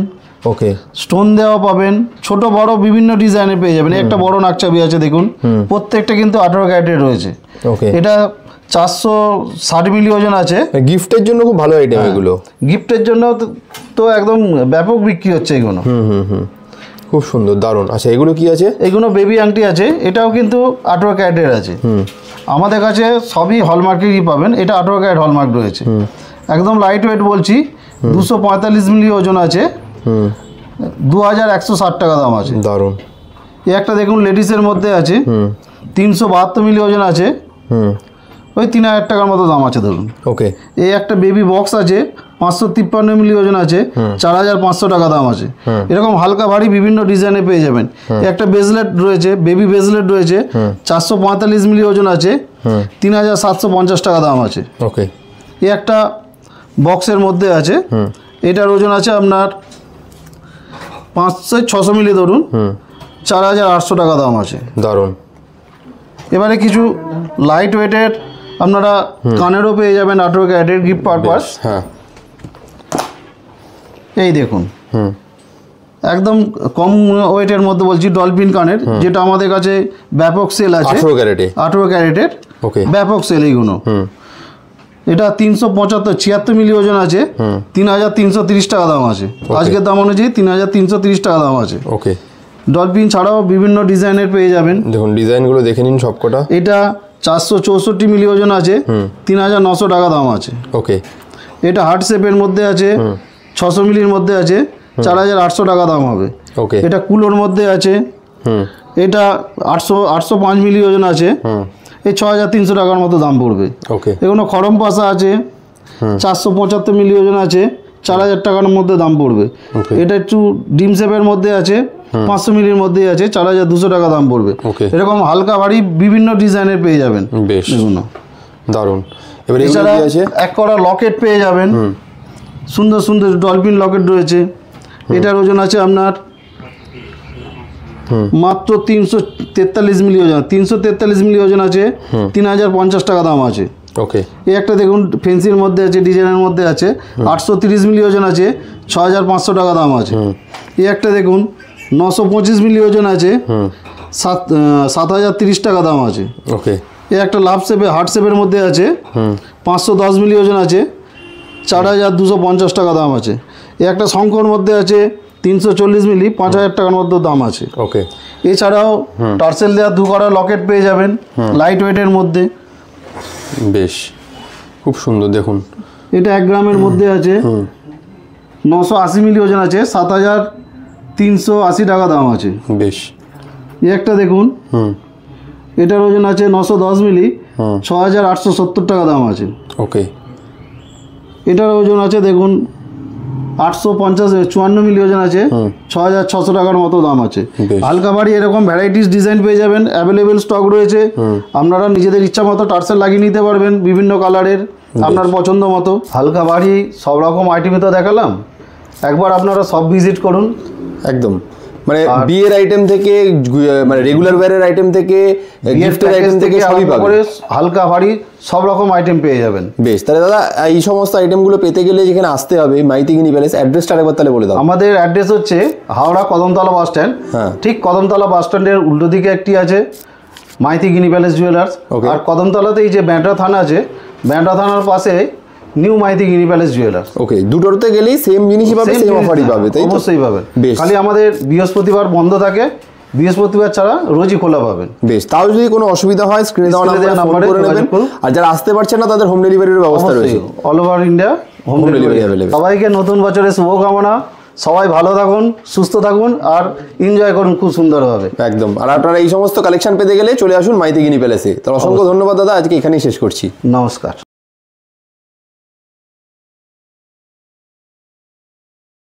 ওকে, স্টোন দেওয়া পাবেন, ছোট বড় বিভিন্ন ডিজাইনে পেয়ে যাবেন। একটা বড় নাকচাবি আছে দেখুন, প্রত্যেকটা কিন্তু 18 ক্যারেটের রয়েছে। ওকে, এটা 460 মিলি ওজন আছে। গিফটের জন্য খুব ভালো আইটেম এগুলো। গিফটের জন্য তো একদম ব্যাপক বিক্রি হচ্ছে এগুলো। খুব সুন্দর, দারুণ। আচ্ছা, এগুলো কি আছে? এগুলো বেবি আংটি আছে, এটাও কিন্তু 18 ক্যারেটের আছে। আমাদের কাছে সবই হলমার্কেরই পাবেন। এটা 18 ক্যারেট হলমার্ক রয়েছে, একদম লাইট ওয়েট বলছি। 245 মিলি ওজন আছে, 2,160 টাকা দাম আছে। দারুণ। এই একটা দেখুন লেডিসের মধ্যে আছে, 372 মিলি ওজন আছে, ওই 3,000 টাকার মতো দাম আছে ধরুন। ওকে, এই একটা বেবি বক্স আছে, 553 মিলি ওজন আছে, 4,500 টাকা দাম আছে। এরকম হালকা ভারী বিভিন্ন ডিজাইনে পেয়ে যাবেন। একটা বেজলেট রয়েছে, বেবি বেজলেট রয়েছে, 445 মিলি ওজন আছে, 3,750 টাকা দাম আছে। ওকে, এই একটা বক্সের মধ্যে আছে, এটার ওজন আছে আপনার 500-600 মিলি ধরুন, 4,800 টাকা দাম আছে। দারুণ। এবারে কিছু লাইট ওয়েটের আপনারা কানেরও পেয়ে যাবেন 18 ক্যারেটের গিফট পারপাস। হ্যাঁ, এই দেখুন একদম কম ওয়েটের মধ্যে বলছি, ডলফিন কানের, যেটা আমাদের কাছে ব্যাপক সেল আছে। 18 ক্যারেটে, 18 ক্যারেটের, ওকে, ব্যাপক সেল এইগুলো। এটা 376 মিলি ওজন আছে, 3,330 টাকা দাম আছে। আজকের দাম অনুযায়ী 3,330 টাকা দাম আছে। ওকে, ডলফিন ছাড়াও বিভিন্ন ডিজাইনের পেয়ে যাবেন। দেখুন ডিজাইনগুলো দেখে নিন সবকটা। এটা 464 মিলি ওজন আছে, 3,900 টাকা দাম আছে। ওকে, এটা হার্ট শেপের মধ্যে আছে, 600 মিলির মধ্যে আছে, 4,800 টাকা দাম হবে। ওকে, এটা কুলোর মধ্যে আছে, এটা 805 মিলি ওজন আছে, এই 6,300 টাকার মতো দাম পড়বে। ওকে, এগুলো খরম পাশা আছে, 475 মিলি ওজন আছে, 4,000 টাকার মধ্যে দাম পড়বে। এটা একটু ডিম শেপের মধ্যে আছে, 500 মিলির মধ্যে আছে, 4,200 টাকা দাম পড়বে। এরকম হালকা ভারী বিভিন্ন ডিজাইনের পেয়ে যাবেন। বেশ, এগুলো দারুণ। এবার এছাড়া এক কড়া লকেট পেয়ে যাবেন, সুন্দর সুন্দর ডলফিন লকেট রয়েছে। এটার ওজন আছে আপনার মাত্র 343 মিলি ওজন, 343 মিলি ওজন আছে, 3,050 টাকা দাম আছে। ওকে, এই একটা দেখুন ফেন্সির মধ্যে আছে, ডিজাইনের মধ্যে আছে, 830 মিলি ওজন আছে, 6,500 টাকা দাম আছে। এই একটা দেখুন 925 মিলি ওজন আছে, 7,030 টাকা দাম আছে। ওকে, এই একটা লাভ শেপে হার্ট শেপের মধ্যে আছে, 510 মিলি ওজন আছে, 4,250 টাকা দাম আছে। এই একটা শঙ্কর মধ্যে আছে, 340 মিলি, 5,000 টাকার মধ্যে দাম আছে। ওকে, এছাড়াও টার্সেল দেওয়া 2 কড়া লকেট পেয়ে যাবেন লাইট ওয়েটের মধ্যে। বেশ, খুব সুন্দর। দেখুন এটা 1 গ্রামের মধ্যে আছে, 980 মিলি ওজন আছে, 7,380 টাকা দাম আছে। বেশ, এই একটা দেখুন, এটার ওজন আছে 910 মিলি, 6,870 টাকা দাম আছে। ওকে, এটার ওজন আছে দেখুন 854 মিলি ওজন আছে, 6,600 টাকার মতো দাম আছে। হালকা ভারী এরকম ভ্যারাইটিস ডিজাইন পেয়ে যাবেন, অ্যাভেলেবেল স্টক রয়েছে। আপনারা নিজেদের ইচ্ছা মতো টার্সেল লাগিয়ে নিতে পারবেন, বিভিন্ন কালারের আপনার পছন্দ মতো। হালকা ভারী সব রকম আইটেমই তো দেখালাম, একবার আপনারা সব ভিজিট করুন। একদম, মানে বিয়ের আইটেম থেকে, মানে রেগুলার ওয়্যারের আইটেম থেকে, গিফটের আইটেম থেকে সবই পাবেন। হালকা ভারী সব রকম আইটেম পেয়ে যাবেন। বেশ, তাহলে দাদা এই সমস্ত আইটেমগুলো পেতে গেলে যেখানে আসতে হবে মাইতি গিনি প্যালেস, অ্যাড্রেসটা আরেকবার তাহলে বলে দাও। আমাদের অ্যাড্রেস হচ্ছে হাওড়া কদমতলা বাস স্ট্যান্ড, ঠিক কদমতলা বাস স্ট্যান্ডের উল্টো দিকে একটি আছে মাইতি গিনি প্যালেস জুয়েলার্স। Okay. আর কদমতলাতে এই যে ব্যান্ডা থানা আছে, ব্যান্ডা থানার পাশে নিউ মাইতি গিনি প্যালেস জুয়েলার্স। ওকে, দুটোতে গেলেই সেম জিনিসই পাবে, সেম অফারই পাবে, তাই তো? অবশ্যই পাবেন। বেশ। খালি আমাদের বৃহস্পতিবার বন্ধ থাকে, বৃহস্পতিবার ছাড়া রোজই খোলা পাবেন। বেশ, তাও যদি কোনো অসুবিধা হয় স্ক্রিনে দেওয়া নাম্বারে ফোন করে নেবেন। আর যারা আসতে পারছেন না তাদের হোম ডেলিভারির ব্যবস্থা রয়েছে, all over India home delivery available। সবাইকে নতুন বছরের শুভকামনা, সবাই ভালো থাকুন, সুস্থ থাকুন আর এনজয় করুন খুব সুন্দরভাবে। একদম। আর আপনারা এই সমস্ত কালেকশন পেতে গেলে চলে আসুন মাইতি গিনি প্যালেসে। তাহলে অসংখ্য ধন্যবাদ দাদা, আজকে এখানেই শেষ করছি। নমস্কার।